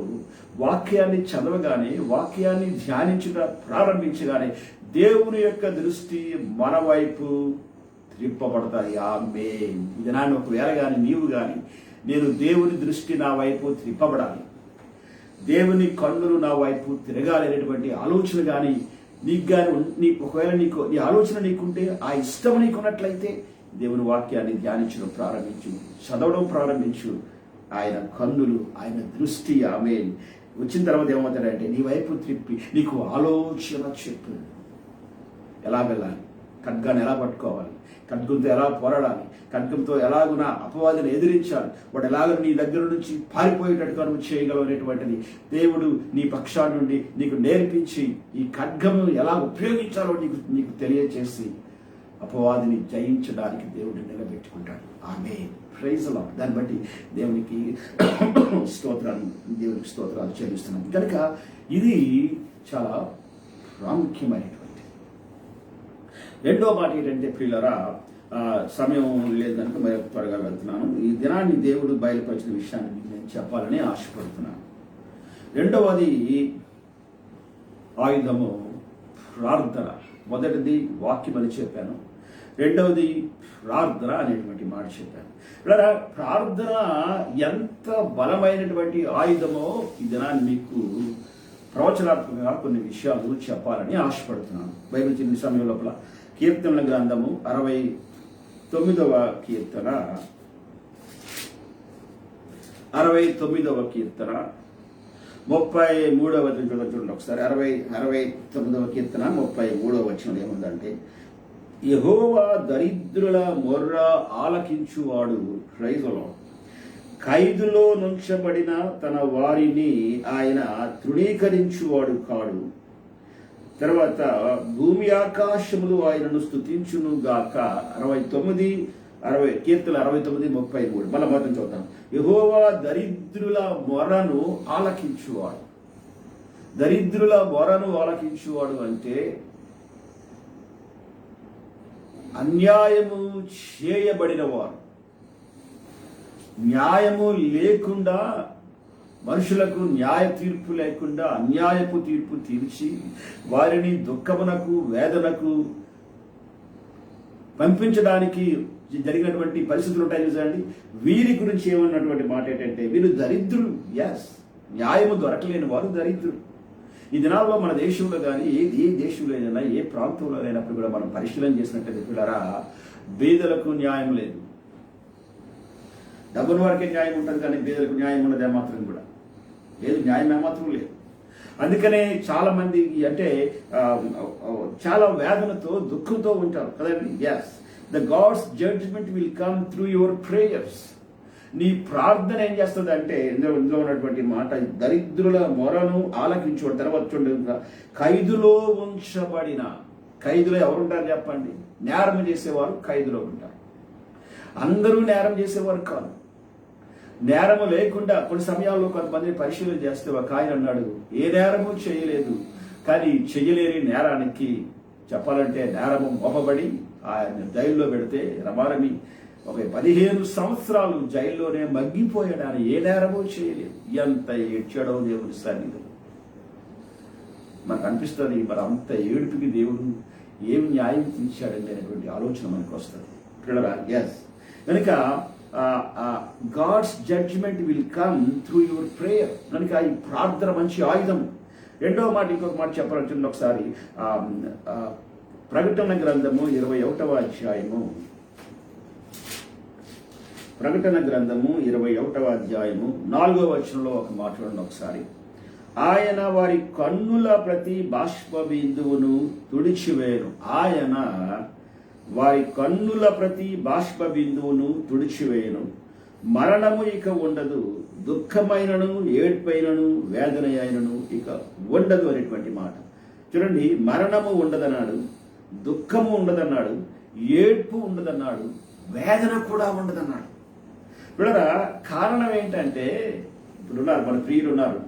Speaker 1: వాక్యాన్ని చదవగానే, వాక్యాన్ని ధ్యానించుట ప్రారంభించగానే దేవుని యొక్క దృష్టి మన వైపు త్రిప్పబడతాయి. ఆమేన్. ఇది నాన్న ఒకవేళ కానీ నీవు కానీ నేను దేవుని దృష్టి నా వైపు త్రిప్పబడాలి, దేవుని కన్నులు నా వైపు తిరగాలి అనేటువంటి ఆలోచన కానీ నీకు కానీ ఒకవేళ నీ ఆలోచన నీకుంటే, ఆ ఇష్టం నీకున్నట్లయితే దేవుని వాక్యాన్ని ధ్యానించడం ప్రారంభించు, చదవడం ప్రారంభించు. ఆయన కన్నులు, ఆయన దృష్టి, ఆమె వచ్చిన తర్వాత ఏమవుతాడంటే నీ వైపు త్రిప్పి నీకు ఆలోచన చెప్పు. ఎలా వెళ్ళాలి, ఖడ్గాన్ని ఎలా పట్టుకోవాలి, ఖడ్గంతో ఎలా పోరాడాలి, ఖడ్గంతో ఎలాగున అపవాదిని ఎదిరించాలి, వాడు ఎలాగ నీ దగ్గర నుంచి పారిపోయేటట్టుగా నువ్వు చేయగలవు అనేటువంటిది దేవుడు నీ పక్షాల నుండి నీకు నేర్పించి ఈ ఖడ్గము ఎలా ఉపయోగించాలో నీకు తెలియచేసి అపవాదిని జయించడానికి దేవుడిని నిలబెట్టుకుంటాడు. ఆమేన్, ప్రైజ్ ది లార్డ్. దాన్ని బట్టి దేవునికి స్తోత్రాలు చెల్లిస్తున్నాం. కనుక ఇది చాలా ప్రాముఖ్యమైనటువంటి. రెండో మాట ఏంటంటే ప్రియులారా, సమయం లేదు కనుక మరి త్వరగా వెళ్తున్నాను. ఈ దినాన్ని దేవుడు బయలుపరిచిన విషయాన్ని నేను చెప్పాలని ఆశపడుతున్నాను. రెండవది ఆయుధము ప్రార్థన. మొదటిది వాక్యం అని చెప్పాను, రెండవది ప్రార్థన అనేటువంటి మాట చెప్పాను. ప్రార్థన ఎంత బలమైనటువంటి ఆయుధమో ఈ దినాన్ని మీకు ప్రవచనాత్మకంగా కొన్ని విషయాలు చెప్పాలని ఆశపడుతున్నాను. బైబిల్ చిన్న సమయం లోపల కీర్తనల గ్రంథము 69వ కీర్తన 33వ చూడండి ఒకసారి. 69వ కీర్తన 33వ వచనం ఏముందంటే, యెహోవా దరిద్రుల మొర్ర ఆలకించువాడు, ప్రైజులో ఖైదులో నుంచబడిన తన వారిని ఆయన తృణీకరించువాడు కాడు. తర్వాత భూమి ఆకాశములు ఆయనను స్తుతించును గాక. 69:33 మళ్ళా మొత్తం చూద్దాం. యెహోవా దరిద్రుల మొరను ఆలకించువాడు. దరిద్రుల మొరను ఆలకించువాడు అంటే అన్యాయము చేయబడిన వారు, న్యాయము లేకుండా, మనుషులకు న్యాయ తీర్పు లేకుండా అన్యాయపు తీర్పు తీర్చి వారిని దుఃఖమునకు, వేదనకు పంపించడానికి జరిగినటువంటి పరిస్థితులు ఉంటాయి చూడండి. వీరి గురించి ఏమన్నటువంటి మాట ఏంటంటే వీరు దరిద్రులు. ఎస్, న్యాయము దొరకలేని వారు దరిద్రులు. ఈ దినాల్లో మన దేశంలో కానీ ఏ దేశంలో అయినా ఏ ప్రాంతంలో అయినప్పుడు కూడా మనం పరిశీలన చేసినట్లయితే పిల్లరా, బీదలకు న్యాయం లేదు. డబ్బుల వారికే న్యాయం ఉంటుంది కానీ బీదలకు న్యాయం ఉన్నది ఏమాత్రం కూడా లేదు, న్యాయం ఏమాత్రం లేదు. అందుకనే చాలా మంది అంటే చాలా వేదనతో, దుఃఖంతో ఉంటారు కదండి. Yes, the God's judgement will come through your prayers. నీ ప్రార్థన ఏం చేస్తుంది అంటే ఇందులో ఉన్నటువంటి మాట, దరిద్రుల మొరను ఆలకించు. తర్వాత చూడండి, ఖైదులో ఉంచబడిన. ఖైదులో ఎవరుంటారు చెప్పండి? నేరం చేసేవారు ఖైదులో ఉంటారు. అందరూ నేరం చేసేవారు కాదు. నేరము లేకుండా కొన్ని సమయాల్లో కొంతమంది పరిశీలన చేస్తే ఒక ఆయన అన్నాడు, ఏ నేరము చేయలేదు కానీ చెయ్యలేని నేరానికి చెప్పాలంటే నేరము మోపబడి ఆయన జైల్లో పెడితే రమారమి ఒక 15 సంవత్సరాలు జైల్లోనే మగ్గిపోయాడు. ఆయన ఏ నేరమూ చేయలేదు. ఎంత ఏడ్చాడో దేవుని సన్నిధిలో. మనకు అనిపిస్తుంది మరి అంత ఏడుపుకి దేవుడు ఏం న్యాయం తీర్చాడండి అనేటువంటి ఆలోచన మనకు వస్తుంది. ఎస్, కనుక God's judgement will come through your prayer. కనుక ఈ ప్రార్థన మంచి ఆయుధం. రెండవ మాట, ఇంకొక మాట చెప్పాలంటే ఒకసారి ప్రకటన గ్రంథము 21వ అధ్యాయము, ప్రకటన గ్రంథము 21వ అధ్యాయము 4వ వచనంలో ఒక మాట చూడండి ఒకసారి. ఆయన వారి కన్నుల ప్రతి బాష్ప బిందువును తుడిచివేయను. ఆయన వారి కన్నుల ప్రతి బాష్ప బిందువును తుడిచివేయను. మరణము ఇక ఉండదు, దుఃఖమైనను, ఏడ్పైనను, వేదన అయినను ఇక ఉండదు అనేటువంటి మాట చూడండి. మరణము ఉండదన్నాడు, దుఃఖము ఉండదన్నాడు, ఏడ్పు ఉండదన్నాడు, వేదన కూడా ఉండదన్నాడు. ఇప్పుడు కారణం ఏంటంటే ఇప్పుడున్నారు మన ప్రియులు ఉన్నారు.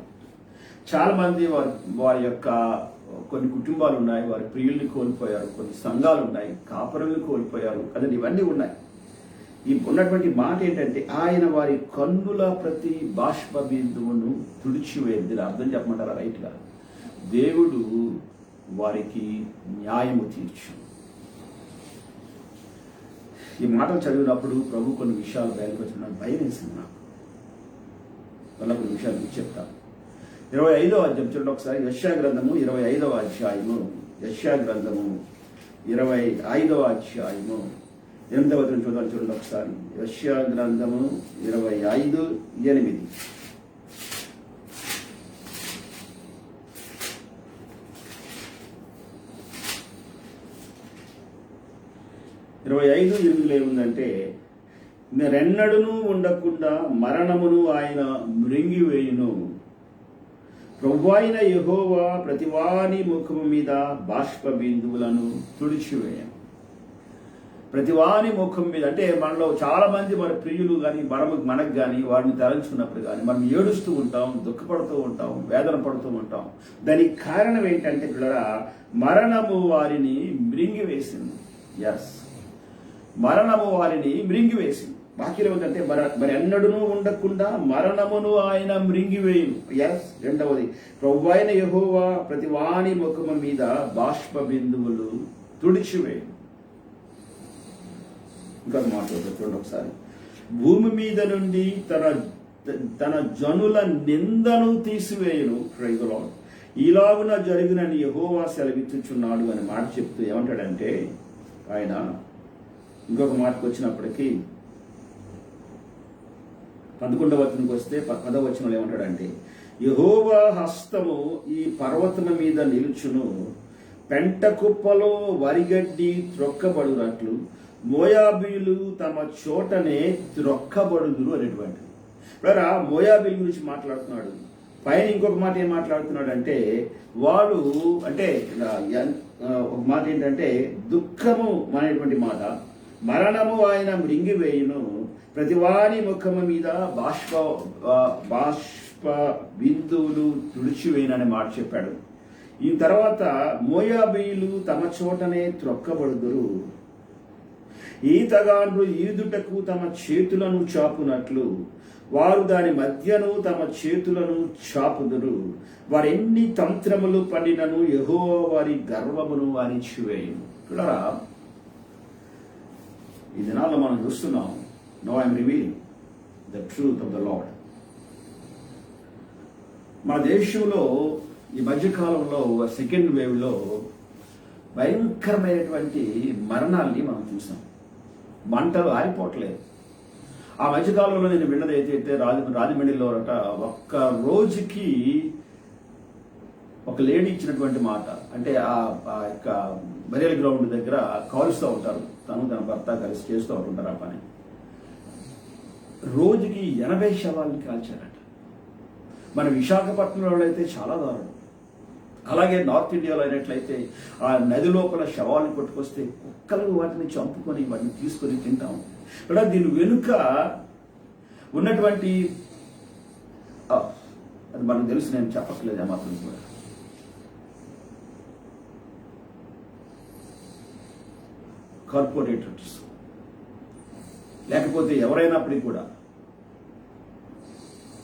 Speaker 1: చాలా మంది వారి యొక్క కొన్ని కుటుంబాలు ఉన్నాయి, వారి ప్రియుల్ని కోల్పోయారు. కొన్ని సంఘాలు ఉన్నాయి, కాపురుల్ని కోల్పోయారు కదండి. ఇవన్నీ ఉన్నాయి. ఈ ఉన్నటువంటి మాట ఏంటంటే ఆయన వారి కన్నుల ప్రతి బాష్ప బిందువును తుడిచివేది. అర్థం చెప్పమంటారా? రైట్గా దేవుడు వారికి న్యాయము తీర్చు. ఈ మాటలు చదివినప్పుడు ప్రభు కొన్ని విషయాలు బయలుపరిచిన భయం వేసింది నాకు. వల్ల కొన్ని విషయాలు మీకు చెప్తాను. 25వ అధ్యాయం చూడండి ఒకసారి. యెషయా గ్రంథము 25వ అధ్యాయము, యెషయా గ్రంథము 25వ అధ్యాయము 8వ వచనం చూడండి ఒకసారి. యెషయా గ్రంథము 25:8. 25:8 ఏముందంటే, రెన్నడును ఉండకుండా మరణమును ఆయన మృంగివేయును. ప్రభువైన యెహోవా ప్రతివాని ముఖము మీద బాష్ప బిందువులను తుడిచివేయను. ప్రతివాని ముఖం మీద అంటే మనలో చాలా మంది మన ప్రియులు కానీ మనకు కానీ వారిని తలంచుకున్నప్పుడు కానీ మనం ఏడుస్తూ ఉంటాం, దుఃఖపడుతూ ఉంటాం, వేదన పడుతూ ఉంటాం. దానికి కారణం ఏంటంటే పిల్లరా, మరణము వారిని మృంగివేసింది. ఎస్, మరణము వారిని మృంగివేసింది. వాక్యం ఏంటంటే, మరి ఎన్నడూనూ ఉండకుండా మరణమును ఆయన మృంగివేయును. ఎస్. 2వది, ప్రభువైన యెహోవా ప్రతివాని ముఖము మీద బాష్ప బిందువులు తుడిచివేయును. ఇంకా మాట్లాడుతుంది ఒకసారి. భూమి మీద నుండి తన జనుల నిందను తీసివేయును. Praise the lord. ఇలాగున జరిగినని యెహోవా సెలవిచ్చుచున్నాడు అని మాట చెప్తూ ఏమంటాడంటే, ఆయన ఇంకొక మాటకు వచ్చినప్పటికీ 11వ వచనంకి వస్తే 10వ వచనంలో ఏమంటాడంటే, యెహోవా హస్తము ఈ పర్వతము మీద నిలుచును, పెంట కుప్పలో వరిగడ్డి త్రొక్కబడునట్లు మోయాబీలు తమ చోటనే త్రొక్కబడుదురు అనేటువంటిది. ఇలా మోయాబీల గురించి మాట్లాడుతున్నాడు. పైన ఇంకొక మాట ఏం మాట్లాడుతున్నాడు అంటే, వాడు అంటే ఒక మాట ఏంటంటే దుఃఖము అనేటువంటి మాట, మరణము ఆయన మృంగివేయును, ప్రతివాని ముఖము మీద బాష్ప బిందువులు తుడిచివేయననే మాట చెప్పాడు. ఈ తర్వాత మోయాబీలు తమ చోటనే త్రొక్కబడుదురు, ఈతగాండ్రు ఈదుటకు తమ చేతులను చాపునట్లు వారు దాని మధ్యను తమ చేతులను చాపుదురు. వారెన్ని తంత్రములు పడినను యెహోవా వారి గర్వమును అణిచివేయును. చూడరా, ఈ దినాల్లో మనం చూస్తున్నాం. Now I'm revealing the truth of the lord. మన దేశంలో ఈ మధ్యకాలంలో సెకండ్ వేవ్లో భయంకరమైనటువంటి మరణాల్ని మనం చూసాం. మంటలు ఆరిపోవట్లేదు. ఆ మధ్యకాలంలో నేను విన్నది అయితే రాజమండ్రిలో ఒక్క రోజుకి ఒక లేడీ ఇచ్చినటువంటి మాట అంటే ఆ యొక్క బరియల్ గ్రౌండ్ దగ్గర కాలుస్తూ ఉంటారు. తను తన భర్త కలిసి చేస్తూ ఉంటుంటారు ఆ పని. రోజుకి 80 శవాలని కాల్చారట. మన విశాఖపట్నంలో అయితే చాలా దారుణం. అలాగే నార్త్ ఇండియాలో అయినట్లయితే ఆ నది లోపల శవాలను కొట్టుకొస్తే కుక్కలు వాటిని చంపుకొని వాటిని తీసుకొని తింటాం. కూడా దీని వెనుక ఉన్నటువంటి అది మనకు తెలుసు, నేను చెప్పట్లేదు మాత్రం కూడా. కార్పొరేటర్స్ లేకపోతే ఎవరైనప్పటికీ కూడా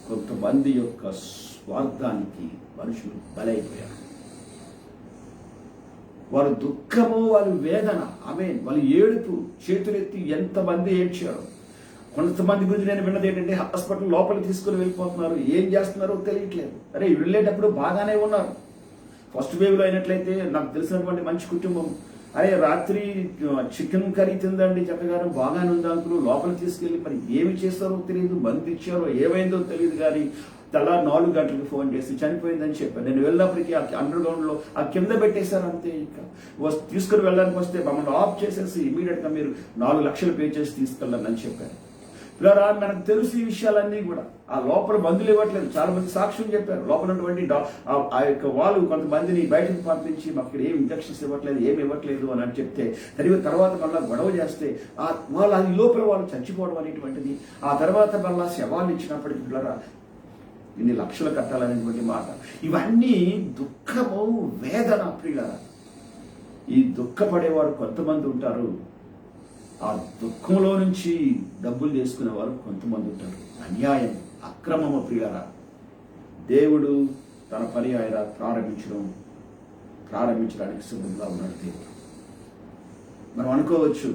Speaker 1: కొంతమంది యొక్క స్వార్థానికి మనుషులు బలైపోయారు. వారు దుఃఖము, వారి వేదన, వాళ్ళు ఏడుపు, చేతులెత్తి ఎంతమంది ఏడ్చారు. కొంతమంది గురించి నేను విన్నది ఏంటంటే, హాస్పిటల్ లోపలికి తీసుకుని వెళ్ళిపోతున్నారు, ఏం చేస్తున్నారో తెలియట్లేదు. అరే వెళ్ళేటప్పుడు బాగానే ఉన్నారు. ఫస్ట్ వేవ్లో అయినట్లయితే నాకు తెలిసినటువంటి మంచి కుటుంబం, అరే రాత్రి చికెన్ కర్రీ తిందండి, చక్కగా బాగానే ఉంది అంకులు, లోపలికి తీసుకెళ్ళి మరి ఏమి చేస్తారో తెలియదు, మందు ఇచ్చారో ఏమైందో తెలియదు, కానీ తెల్లారి 4 గంటలకు ఫోన్ చేసి చనిపోయిందని చెప్పారు. నేను వెళ్ళినప్పటికీ ఆ అండర్ గ్రౌండ్ లో ఆ కింద పెట్టేశారు అంతే. ఇంకా తీసుకుని వెళ్ళడానికి వస్తే మమ్మల్ని ఆఫ్ చేసేసి ఇమీడియట్ గా మీరు 4 లక్షలు పే చేసి తీసుకెళ్ళండి అని చెప్పారు. ఇలా మనకు తెలుసు ఈ విషయాలన్నీ కూడా. ఆ లోపల మందులు ఇవ్వట్లేదు. చాలా మంది సాక్ష్యం చెప్పారు. లోపల ఉన్నటువంటి ఆ యొక్క వాళ్ళు కొంతమందిని బయటకు పంపించి మాకు ఇక్కడ ఏం ఇంజక్షన్స్ ఇవ్వట్లేదు, ఏమి ఇవ్వట్లేదు అని చెప్తే తర్వాత మళ్ళీ గొడవ చేస్తే వాళ్ళు అది లోపల వాళ్ళు చచ్చిపోవడం అనేటువంటిది. ఆ తర్వాత మళ్ళీ శవాన్ని ఇచ్చినప్పటికీ పిల్లరా ఇన్ని లక్షలు కట్టాలనేటువంటి మాట. ఇవన్నీ దుఃఖము, వేదన ప్రియులారా. ఈ దుఃఖపడేవారు కొంతమంది ఉంటారు, ఆ దుఃఖంలో నుంచి డబ్బులు చేసుకునేవారు కొంతమంది ఉంటారు. అన్యాయం, అక్రమము ప్రియులారా. దేవుడు తన పని ఆయన ప్రారంభించడానికి సిద్ధంగా ఉన్నాడు దేవుడు. మనం అనుకోవచ్చు,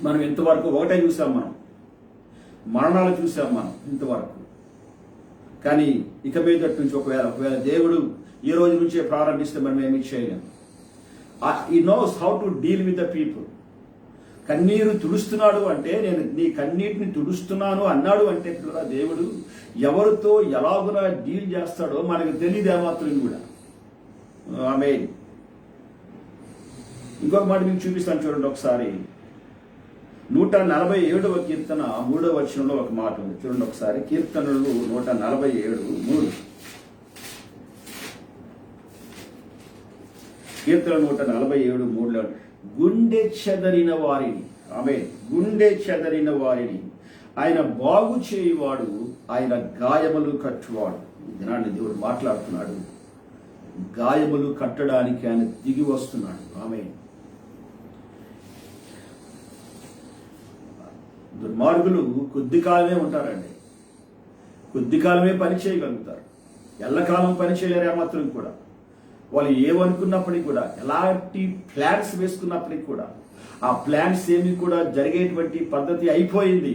Speaker 1: మనం ఇంతవరకు ఒకటే చూసాం, మనం మరణాలు చూసాం మనం ఇంతవరకు. కానీ ఇక మీదటి నుంచి ఒకవేళ దేవుడు ఈ రోజు నుంచే ప్రారంభిస్తే మనం ఏమి చేయలేం. He knows how to deal with the people. కన్నీరు తుడుస్తున్నాడు అంటే, నేను నీ కన్నీటిని తుడుస్తున్నాను అన్నాడు అంటే దేవుడు ఎవరితో ఎలాగునా డీల్ చేస్తాడో మనకు తెలియదు ఏమాత్రం కూడా. ఆమేన్. ఇంకొక మాట మీకు చూపిస్తాను చూడండి ఒకసారి. 147వ కీర్తన 3వ వచనంలో ఒక మాట ఉంది చూడండి ఒకసారి. కీర్తనలు 147:3. కీర్తన 147:3లో గుండె చెదరిన వారిని, గుండె చెదరిన వారిని ఆయన బాగు చేయువాడు, ఆయన గాయములు కట్టువాడు. దినాన్ని దేవుడు మాట్లాడుతున్నాడు. గాయములు కట్టడానికి ఆయన దిగి వస్తున్నాడు. దుర్మార్గులు కొద్ది కాలమే ఉంటారండి, కొద్ది కాలమే పని చేయగలుగుతారు, ఎల్లకాలం పని చేయలేరు ఏమాత్రం కూడా. వాళ్ళు ఏమనుకున్నప్పటికీ కూడా, ఎలాంటి ప్లాన్స్ వేసుకున్నప్పటికీ కూడా ఆ ప్లాన్స్ ఏమి కూడా జరిగేటువంటి పద్ధతి అయిపోయింది.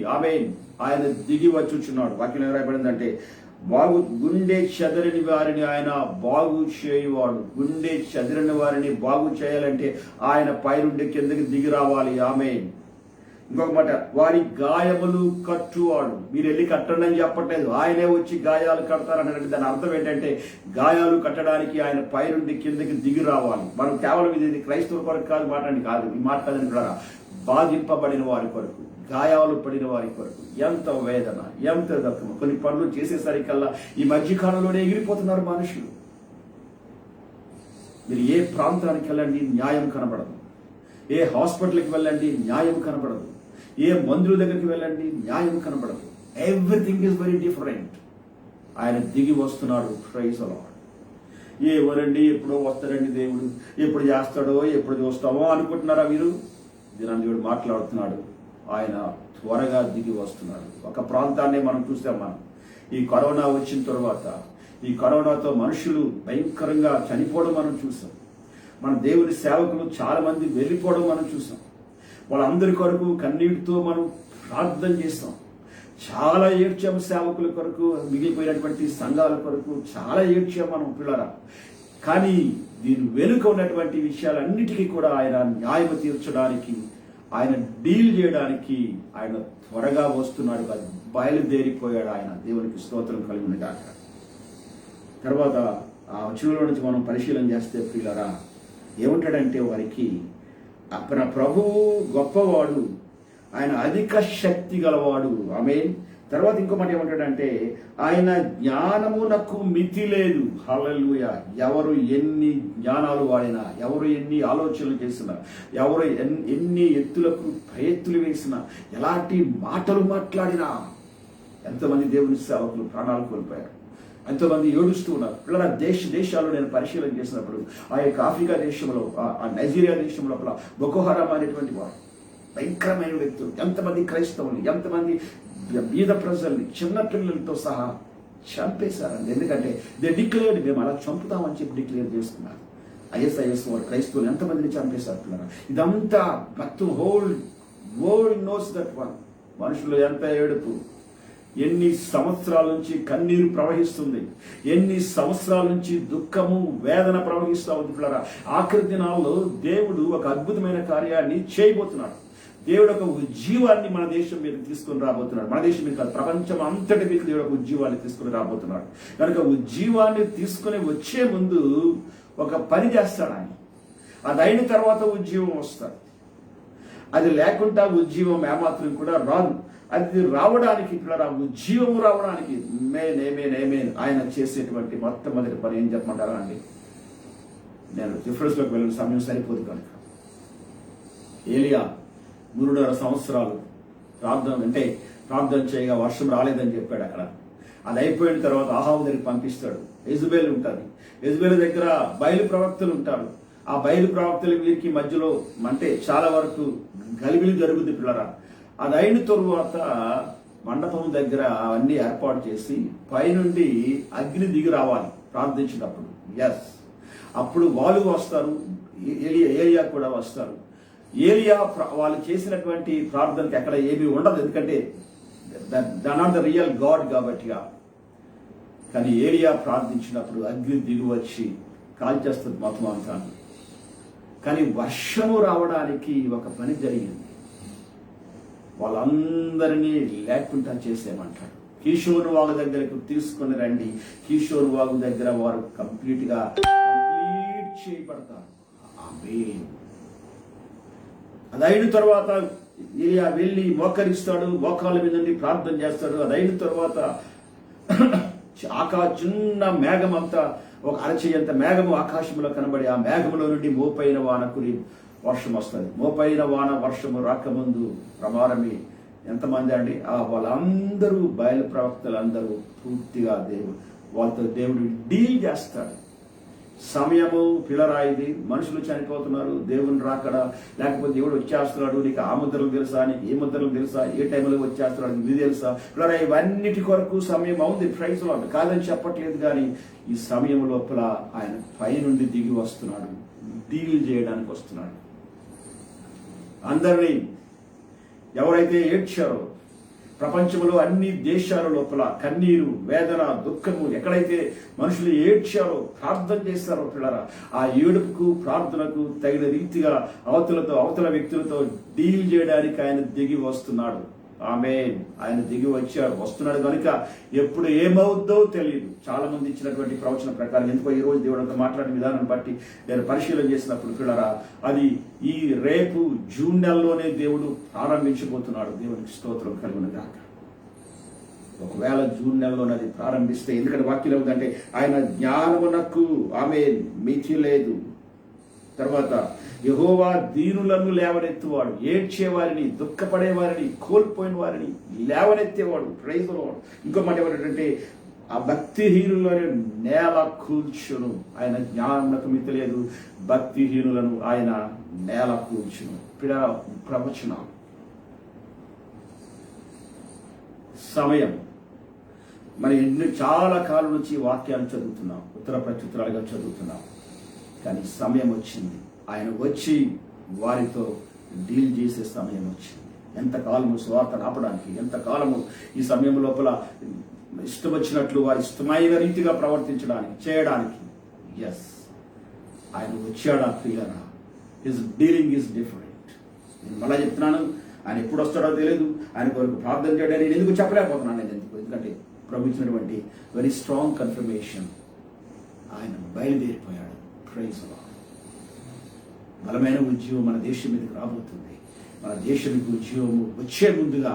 Speaker 1: ఆయన దిగి వచ్చుచున్నాడు. వాక్యం ఏం రాయబడిందంటే, గుండె చెదరని వారిని ఆయన బాగు చేయువాడు. గుండె చెదరని వారిని బాగు చేయాలంటే ఆయన పైనుండి కిందకి దిగి రావాలి. ఇంకొక మాట, వారి గాయములు కట్టువాడు. మీరు వెళ్ళి కట్టండి అని చెప్పట్లేదు, ఆయనే వచ్చి గాయాలు కడతారన్నట్టు. దాని అర్థం ఏంటంటే, గాయాలు కట్టడానికి ఆయన పైనుండి కిందకి దిగి రావాలి. మనం కేవలం ఇది క్రైస్తవుల కొరకు కాదు మాట్లాడి కాదు, ఈ మాట కాదని కూడా, బాధింపబడిన వారి కొరకు, గాయాలు పడిన వారి కొరకు. ఎంత వేదన, ఎంత దుఃఖం. కొన్ని పనులు చేసేసరికల్లా ఈ మధ్యకాలంలోనే ఎగిరిపోతున్నారు మనుషులు. మీరు ఏ ప్రాంతానికి వెళ్ళండి న్యాయం కనబడదు, ఏ హాస్పిటల్కి వెళ్ళండి న్యాయం కనబడదు, ఏ మందుల దగ్గరికి వెళ్ళండి న్యాయం కనబడదు. Everything is very different. ఆయన దిగి వస్తున్నాడు. Praise the Lord. ఎవరండి ఎప్పుడో వస్తాడండి దేవుడు, ఎప్పుడు చేస్తాడో ఎప్పుడు చూస్తామో అనుకుంటున్నారా మీరు? దినాన్ని దేవుడు మాట్లాడుతున్నాడు. ఆయన త్వరగా దిగి వస్తున్నాడు. ఒక ప్రాంతాన్ని మనం చూసాం. ఈ కరోనా వచ్చిన తర్వాత, ఈ కరోనాతో మనుషులు భయంకరంగా చనిపోవడం మనం చూసాం. మన దేవుని సేవకులు చాలా మంది వెళ్ళిపోవడం మనం చూసాం. వాళ్ళందరి కొరకు కన్నీటితో మనం ప్రార్థన చేస్తాం. చాలా ఏడ్చాము సేవకుల కొరకు, మిగిలిపోయినటువంటి సంఘాల కొరకు చాలా ఏడ్చాము మనం పిల్లరా. కానీ దీని వెనుక ఉన్నటువంటి విషయాలన్నిటికీ కూడా ఆయన న్యాయం తీర్చడానికి, ఆయన డీల్ చేయడానికి ఆయన త్వరగా వస్తున్నాడు కాదు, బయలుదేరిపోయాడు ఆయన. దేవునికి స్తోత్రం కలిగిన గాక. తర్వాత ఆ వచనంలో నుంచి మనం పరిశీలన చేస్తే ప్రియులరా, ఏమంటాడంటే వారికి, మన ప్రభువు గొప్పవాడు, ఆయన అధిక శక్తి గలవాడు. తర్వాత ఇంకో మాట ఏమంటాడంటే, ఆయన జ్ఞానమునకు మితి లేదు. హల్లెలూయా. ఎవరు ఎన్ని జ్ఞానాలు వాడినా, ఎవరు ఎన్ని ఆలోచనలు చేసినా, ఎవరు ఎన్ని ఎత్తులకు ప్రయత్తులు వేసినా, ఎలాంటి మాటలు మాట్లాడినా, ఎంతమంది దేవుని సేవకులు ప్రాణాలు కోల్పోయారు, ఎంతోమంది ఏడుస్తూ ఉన్నారు. పిల్లల దేశాలు నేను పరిశీలన చేసినప్పుడు, ఆ యొక్క ఆఫ్రికా దేశంలో, ఆ నైజీరియా దేశంలో బొకో హరామ్ అనేటువంటి వారు భయంకరమైన వ్యక్తులు, ఎంతమంది క్రైస్తవులు, ఎంతమంది బీద ప్రజల్ని, చిన్న పిల్లలతో సహా చంపేశారండి. ఎందుకంటే దే డిక్లేర్డ్, మేము అలా చంపుతామని చెప్పి డిక్లేర్ చేసుకున్నారు. ఐఎస్ఐఎస్ వారు క్రైస్తవులు ఎంతమందిని చంపేశారు పిల్లరా. ఇదంతా మొత్తం whole world knows that one. మనుషులు ఎంత ఏడుపు, ఎన్ని సంవత్సరాల నుంచి కన్నీరు ప్రవహిస్తుంది, ఎన్ని సంవత్సరాల నుంచి దుఃఖము వేదన ప్రవహిస్తూ ఉంది పిల్లరా. ఆఖరి దినాల్లో దేవుడు ఒక అద్భుతమైన కార్యాన్ని చేయబోతున్నాడు. దేవుడు ఒక ఉజ్జీవాన్ని మన దేశం మీద తీసుకుని రాబోతున్నాడు. మన దేశం మీద కాదు, ప్రపంచం అంతటి మీద దేవుడు ఒక ఉజ్జీవాన్ని తీసుకుని రాబోతున్నాడు. కనుక ఉజ్జీవాన్ని తీసుకుని వచ్చే ముందు ఒక పని చేస్తాడు ఆయన. అది అయిన తర్వాత ఉజ్జీవం వస్తాడు. అది లేకుండా ఉజ్జీవం ఏమాత్రం కూడా రాదు. అది రావడానికి పిల్లరా, ఉజ్జీవం రావడానికి మేన్ ఆయన చేసేటువంటి మొట్టమొదటి పని ఏం చెప్పమంటారా అండి? నేను రిఫరెన్స్లోకి వెళ్ళిన సమయం సరిపోదు కనుక, ఏలియా 3.5 సంవత్సరాలు ప్రార్థన చేయగా వర్షం రాలేదని చెప్పాడు అక్కడ. అది అయిపోయిన తర్వాత ఆహాబు దగ్గరికి పంపిస్తాడు. యెజబెల్ ఉంటుంది, యెజబెల్ దగ్గర బయలు ప్రవక్తలు ఉంటారు. ఆ బయలు ప్రవక్తల వీరికి మధ్యలో చాలా వరకు గలిబిలి జరుగుతుంది పిల్లరా. అది అయిన తరువాత మండపం దగ్గర అవన్నీ ఏర్పాటు చేసి పైనుండి అగ్ని దిగి రావాలి ప్రార్థించినప్పుడు. అప్పుడు వాళ్ళు వస్తారు, ఏలియా కూడా వస్తారు. ఏలియా వాళ్ళు చేసినటువంటి ప్రార్థనకి అక్కడ ఏమీ ఉండదు, ఎందుకంటే నాట్ ద రియల్ గాడ్ కాబట్టిగా. కానీ ఏలియా ప్రార్థించినప్పుడు అగ్ని దిగి వచ్చి కాల్చేస్తుంది మొత్తం అంతా. కానీ వర్షము రావడానికి ఒక పని జరిగింది. వాళ్ళందరినీ లేకుండా చేసేయమంటాడు. కిషోర్ వాగు దగ్గరకు తీసుకొని రండి. కిషోర్ వాగు దగ్గర వారు కంప్లీట్ చేయబడతారు. ఆమేన్. అది అయిన తర్వాత ఏలియా వెళ్ళి మోకరిస్తాడు, మోకాళ్ళ మీద నుండి ప్రార్థన చేస్తాడు. అది అయిన తర్వాత చిన్న మేఘం అంతా, ఒక అరచేయంత మేఘము ఆకాశంలో కనబడి ఆ మేఘములో నుండి మోపైన వాన కురి వర్షం వస్తుంది. మోపైన వాన వర్షము రాకముందు ప్రమాదమే ఎంతమంది అండి? వాళ్ళందరూ బయలు ప్రవక్తలందరూ పూర్తిగా వాళ్ళతో దేవుడు డీల్ చేస్తాడు. సమయము పిల్లరాయిది, మనుషులు చనిపోతున్నారు, దేవుని రాకడ, లేకపోతే దేవుడు వచ్చేస్తున్నాడు, నీకు ఆ ముద్రలు తెలుసా, నీకు ఏ ముద్రలు తెలుసా, ఏ టైంలో వచ్చేస్తున్నాడు ఇది తెలుసా, పిల్లరా ఇవన్నిటి కొరకు సమయం అవుంది. ప్రైజ్ లార్డ్, కాదని చెప్పట్లేదు. కానీ ఈ సమయం లోపల ఆయన పైనుండి దిగి వస్తున్నాడు, డీల్ చేయడానికి వస్తున్నాడు. అందరినీ ఎవరైతే ఏడ్చారో, ప్రపంచంలో అన్ని దేశాల లోపల కన్నీరు, వేదన, దుఃఖము, ఎక్కడైతే మనుషులు ఏడ్చారో, ప్రార్థన చేస్తారో పిల్లరా, ఆ ఏడుపుకు ప్రార్థనకు తగిన రీతిగా అవతల వ్యక్తులతో డీల్ చేయడానికి ఆయన దిగి వస్తున్నాడు. ఆమేన్. ఆయన దిగి వస్తున్నాడు కనుక ఎప్పుడు ఏమవుద్దో తెలియదు. చాలా మంది ఇచ్చినటువంటి ప్రవచన ప్రకారం, ఎందుకో ఈ రోజు దేవుడు మాట్లాడిన విధానాన్ని బట్టి నేను పరిశీలన చేసినప్పుడు పిల్లరా, అది ఈ రేపు జూన్ నెలలోనే దేవుడు ప్రారంభించబోతున్నాడు. దేవునికి స్తోత్రం కలుగును గాక. ఒకవేళ జూన్ నెలలోనే అది ప్రారంభిస్తే, ఎందుకంటే వాక్యం ఏమిటంటే ఆయన జ్ఞానమునకు ఆమేన్ మితి లేదు. తర్వాత యెహోవా దీనులను లేవనెత్తువాడు, ఏడ్చేవారిని, దుఃఖపడేవారిని, కోల్పోయిన వారిని లేవనెత్తేవాడు. Praise the lord. ఇంకో మాట ఏమంటే, ఆ భక్తిహీనులను నేల కూల్చును. ఆయన జ్ఞానమునకు మితి లేదు, భక్తిహీనులను ఆయన నేల కూల్చును. ప్రవచనం సమయం. మరి చాలా కాలం నుంచి వాక్యాలు చదువుతున్నాం, ఉత్తర ప్రత్యుత్తరాలుగా చదువుతున్నాం. కానీ సమయం వచ్చింది, ఆయన వచ్చి వారితో డీల్ చేసే సమయం వచ్చింది. ఎంతకాలము స్వార్థను ఆపడానికి, ఎంతకాలము ఈ సమయం లోపల ఇష్టం వచ్చినట్లు వారి ఇష్టమైన రీతిగా ప్రవర్తించడానికి, చేయడానికి. ఎస్, ఆయన వచ్చాడా ప్రియులరా? His dealing is different. నేను మళ్ళా చెప్తున్నాను, ఆయన ఎప్పుడు వస్తాడో తెలియదు. ఆయన కొరకు ప్రార్థన చేయడానికి నేను ఎందుకు చెప్పలేకపోతున్నాను. నేను ఎందుకంటే ప్రభు ఇచ్చినటువంటి వెరీ స్ట్రాంగ్ కన్ఫర్మేషన్. ఆయన బయలుదేరిపోయాడు. Praise the lord. బలమైన ఉద్యమం మన దేశం మీదకి రాబోతుంది. మన దేశానికి ఉద్యమము వచ్చే ముందుగా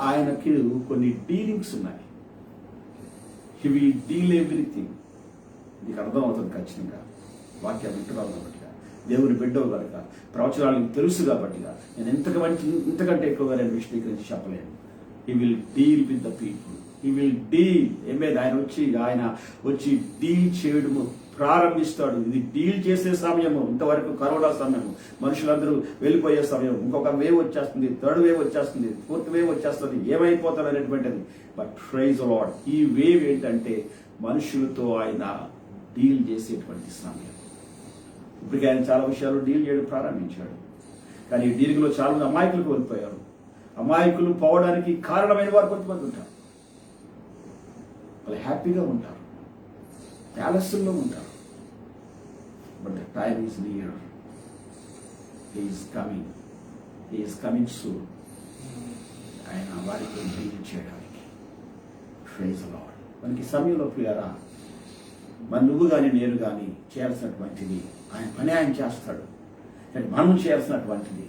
Speaker 1: ఆయనకి కొన్ని డీలింగ్స్ ఉన్నాయి. He will deal everything. నీకు అర్థమవుతుంది ఖచ్చితంగా. వాక్యం వింటున్నావు కాబట్టిగా, దేవుని బిడ్డవు కనుక, ప్రవచనాలకు తెలుసు కాబట్టిగా నేను ఇంతకంటే ఎక్కువగా నేను విశదీకరించి చెప్పలేను. He will deal with the people. He will deal. ఆయన వచ్చి డీల్ చేయడము ప్రారంభిస్తాడు. ఇది డీల్ చేసే సమయము. ఇంతవరకు కరోనా సమయము, మనుషులందరూ వెళ్ళిపోయే సమయం. ఇంకొక వేవ్ వచ్చేస్తుంది, థర్డ్ వేవ్ వచ్చేస్తుంది, ఫోర్త్ వేవ్ వచ్చేస్తుంది, ఏమైపోతారు అనేటువంటిది. బట్ ప్రైజ్ ది లార్డ్, ఈ వేవ్ ఏంటంటే మనుషులతో ఆయన డీల్ చేసేటువంటి సమయం. ఇప్పటికే ఆయన చాలా విషయాలు డీల్ చేయడం ప్రారంభించాడు. కానీ ఈ డీలింగ్లో చాలా మంది అమాయకులు కోల్పోయారు. అమాయకులు పోవడానికి కారణమైన వారు కొంతమంది ఉంటారు. వాళ్ళు హ్యాపీగా ఉంటారు, ప్యాలెస్లో ఉంటారు. But the time is near. He is coming. He is coming soon. ఆయన వారికి డీల్ చేయడానికి. Praise the Lord. మనకి సమయంలో ప్రియారా, మరి నువ్వు కానీ నేను కానీ చేయాల్సినటువంటిది ఆయన పని ఆయన చేస్తాడు. కానీ మనం చేయాల్సినటువంటిది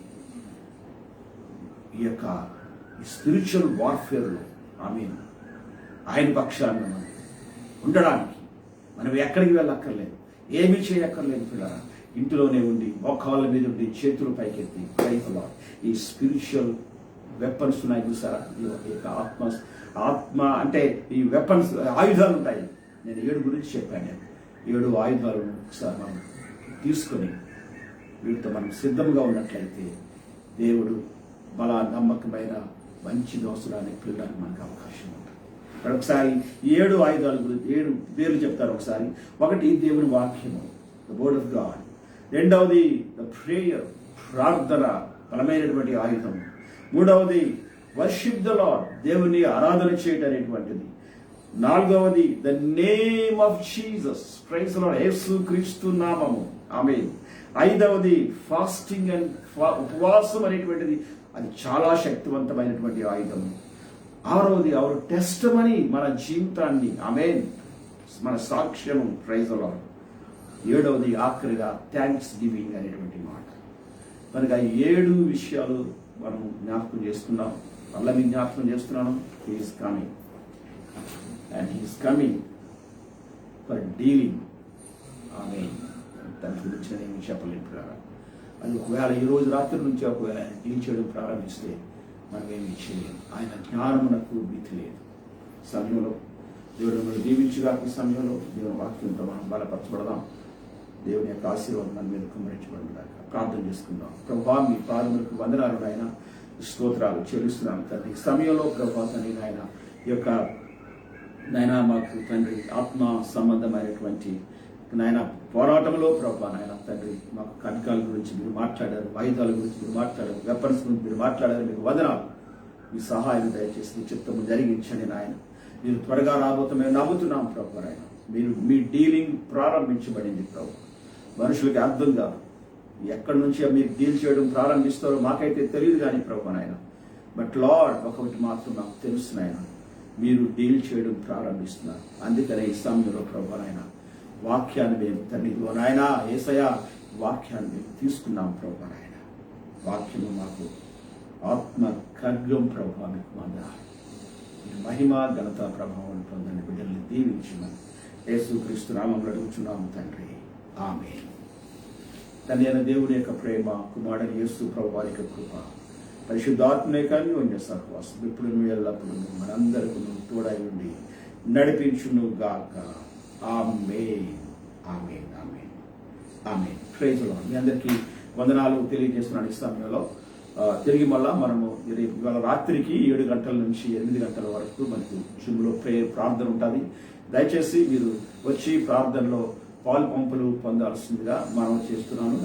Speaker 1: ఈ యొక్క స్పిరిచువల్ వార్ఫేర్లో ఆయన పక్షాన్ని మనం ఉండడానికి మనం ఎక్కడికి వెళ్ళక్కర్లేదు, ఏమీ చేయక్కర్లేదు పిల్లరా. ఇంటిలోనే ఉండి, మోకాళ్ళ మీద ఉండి, చేతులు పైకెత్తి ప్రైజ్ ది లార్డ్. ఈ స్పిరిచువల్ వెపన్స్ ఉన్నాయి చూసారా? ఈ యొక్క ఆత్మ అంటే ఈ వెపన్స్, ఆయుధాలు ఉంటాయి. నేను 7 గురించి చెప్పాను. నేను 7 ఆయుధాలను ఒకసారి మనం తీసుకొని వీటితో మనం సిద్ధంగా ఉన్నట్లయితే దేవుడు బల నమ్మకమైన మంచి దోసడానికి పిల్లడానికి మనకు అవకాశం ఉంటుంది. ఒకసారి 7 ఆయుధాల గురించి 7 పేర్లు చెప్తారు. ఒకసారి 1 దేవుని వాక్యము, ద వర్డ్ ఆఫ్ గాడ్. 2వది ద ప్రేయర్, ప్రార్థన, బలమైనటువంటి ఆయుధం. 3వది వర్షిప్ ద లార్డ్, దేవుని ఆరాధన చేయడం అనేటువంటిది. నాలుగవది the name of Jesus, praise the lord, Yesu Kreestu నామము. ఆమేన్. ఐదవది ఫాస్టింగ్ అండ్ ఉపవాసం అనేటువంటిది అది చాలా శక్తివంతమైనటువంటి ఆయుధం. ఆరవది అవర్ టెస్టిమనీ, మన జీవితాన్ని, ఆమేన్, మన సాక్ష్యము, ప్రైజ్ ది లార్డ్. ఏడవది ఆఖరిగా థ్యాంక్స్ గివింగ్ అనేటువంటి మాట. మనకి ఆ 7 విషయాలు మనం జ్ఞాపకం చేసుకున్నాం. మళ్ళీ మీకు జ్ఞాపకం చేస్తున్నాను. He's coming and he's coming for dealing. ఆమేన్. దాని గురించి నేను చెప్పలేను కదా. అది ఒకవేళ ఈ రోజు రాత్రి నుంచి ఒకవేళ ఆయన డీల్ చేయడం ప్రారంభిస్తే మనం ఏమి చేయలేము. ఆయన జ్ఞానమునకు మితి లేదు. సమయంలో దేవుడు మనం దీవించుగా ఈ సమయంలో దేవుని వాక్యంతో మనం బలపరచబడదాం. దేవుని యొక్క ఆశీర్వాదం మన మీద కుమ్మరించబడదాకా ప్రార్థన చేసుకుందాం. ప్రభువా, మీ పాదములకు వందనాలు నాయన, స్తోత్రాలు చెల్లిస్తున్నాను తండ్రి. ఈ సమయంలో ప్రభువా తండ్రి నాయన, ఈ యొక్క నాయన మాకు తండ్రి ఆత్మ సంబంధమైనటువంటి నాయన పోరాటంలో ప్రభువా నాయన తండ్రి మాకు ఖడ్గాల గురించి మీరు మాట్లాడారు, ఆయుధాల గురించి మీరు మాట్లాడారు, వెపన్స్ గురించి మీరు మాట్లాడారు. మీకు వందనాలు. మీ సహాయం దయచేసి మీ చిత్తము జరిగించండి నాయన. మీరు త్వరగా రాబోతూ మేము నమ్ముతున్నాం ప్రభు నాయన. మీరు మీ డీలింగ్ ప్రారంభించబడింది ప్రభు. మనుషులకి అర్థం కాదు, ఎక్కడి నుంచి మీరు డీల్ చేయడం ప్రారంభిస్తారో మాకైతే తెలియదు కానీ ప్రభు నాయన. బట్ లార్డ్, ఒకటి మాత్రం నాకు తెలుసు నాయన, మీరు డీల్ చేయడం ప్రారంభిస్తున్నారు. అందుకనే ఈ సమయంలో ప్రభు నాయన వాక్యాన్ని మేము తండ్రి నాయన యేసయ్య వాక్యాన్ని మేము తీసుకున్నాం ప్రభు నాయన. వాక్యము మాకు ఆత్మ ఖడ్గం ప్రభు. మీకు వందనాలు. మహిమ ఘనత ప్రభావం పొందని బిడ్డల్ని దీవించమని యేసుక్రీస్తు నామములో అడుగుచున్నాము తండ్రి. ఆమేన్. తండ్రి అయిన దేవుని యొక్క ప్రేమ, కుమారుడైన యేసు ప్రభువారి యొక్క కృప, పరిశుద్ధాత్మ యొక్క అన్యోన్య సహవాసం ఇప్పుడు ఎల్లప్పుడూ మనందరికీ తోడై ఉండి నడిపించును గాక. ఆమేన్. ఆమేన్. ఆమేన్. ఆమేన్. Praise the lord. మీ అందరికీ వందనాలు తెలియజేస్తున్నాను. ఈ సమయంలో తిరిగి మళ్ళా మనము ఇవాళ రాత్రికి 7 గంటల నుంచి 8 గంటల వరకు మనకు జూమ్లో ప్రార్థన ఉంటుంది. దయచేసి మీరు వచ్చి ప్రార్థనలో పాలు పంపులు పొందాల్సిందిగా మనం చేస్తున్నాను.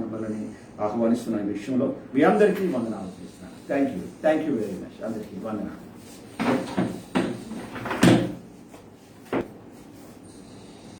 Speaker 1: మిమ్మల్ని ఆహ్వానిస్తున్న ఈ విషయంలో మీ అందరికీ వందనాలు చేస్తున్నాను. Thank you very much. అందరికీ వందనాలు.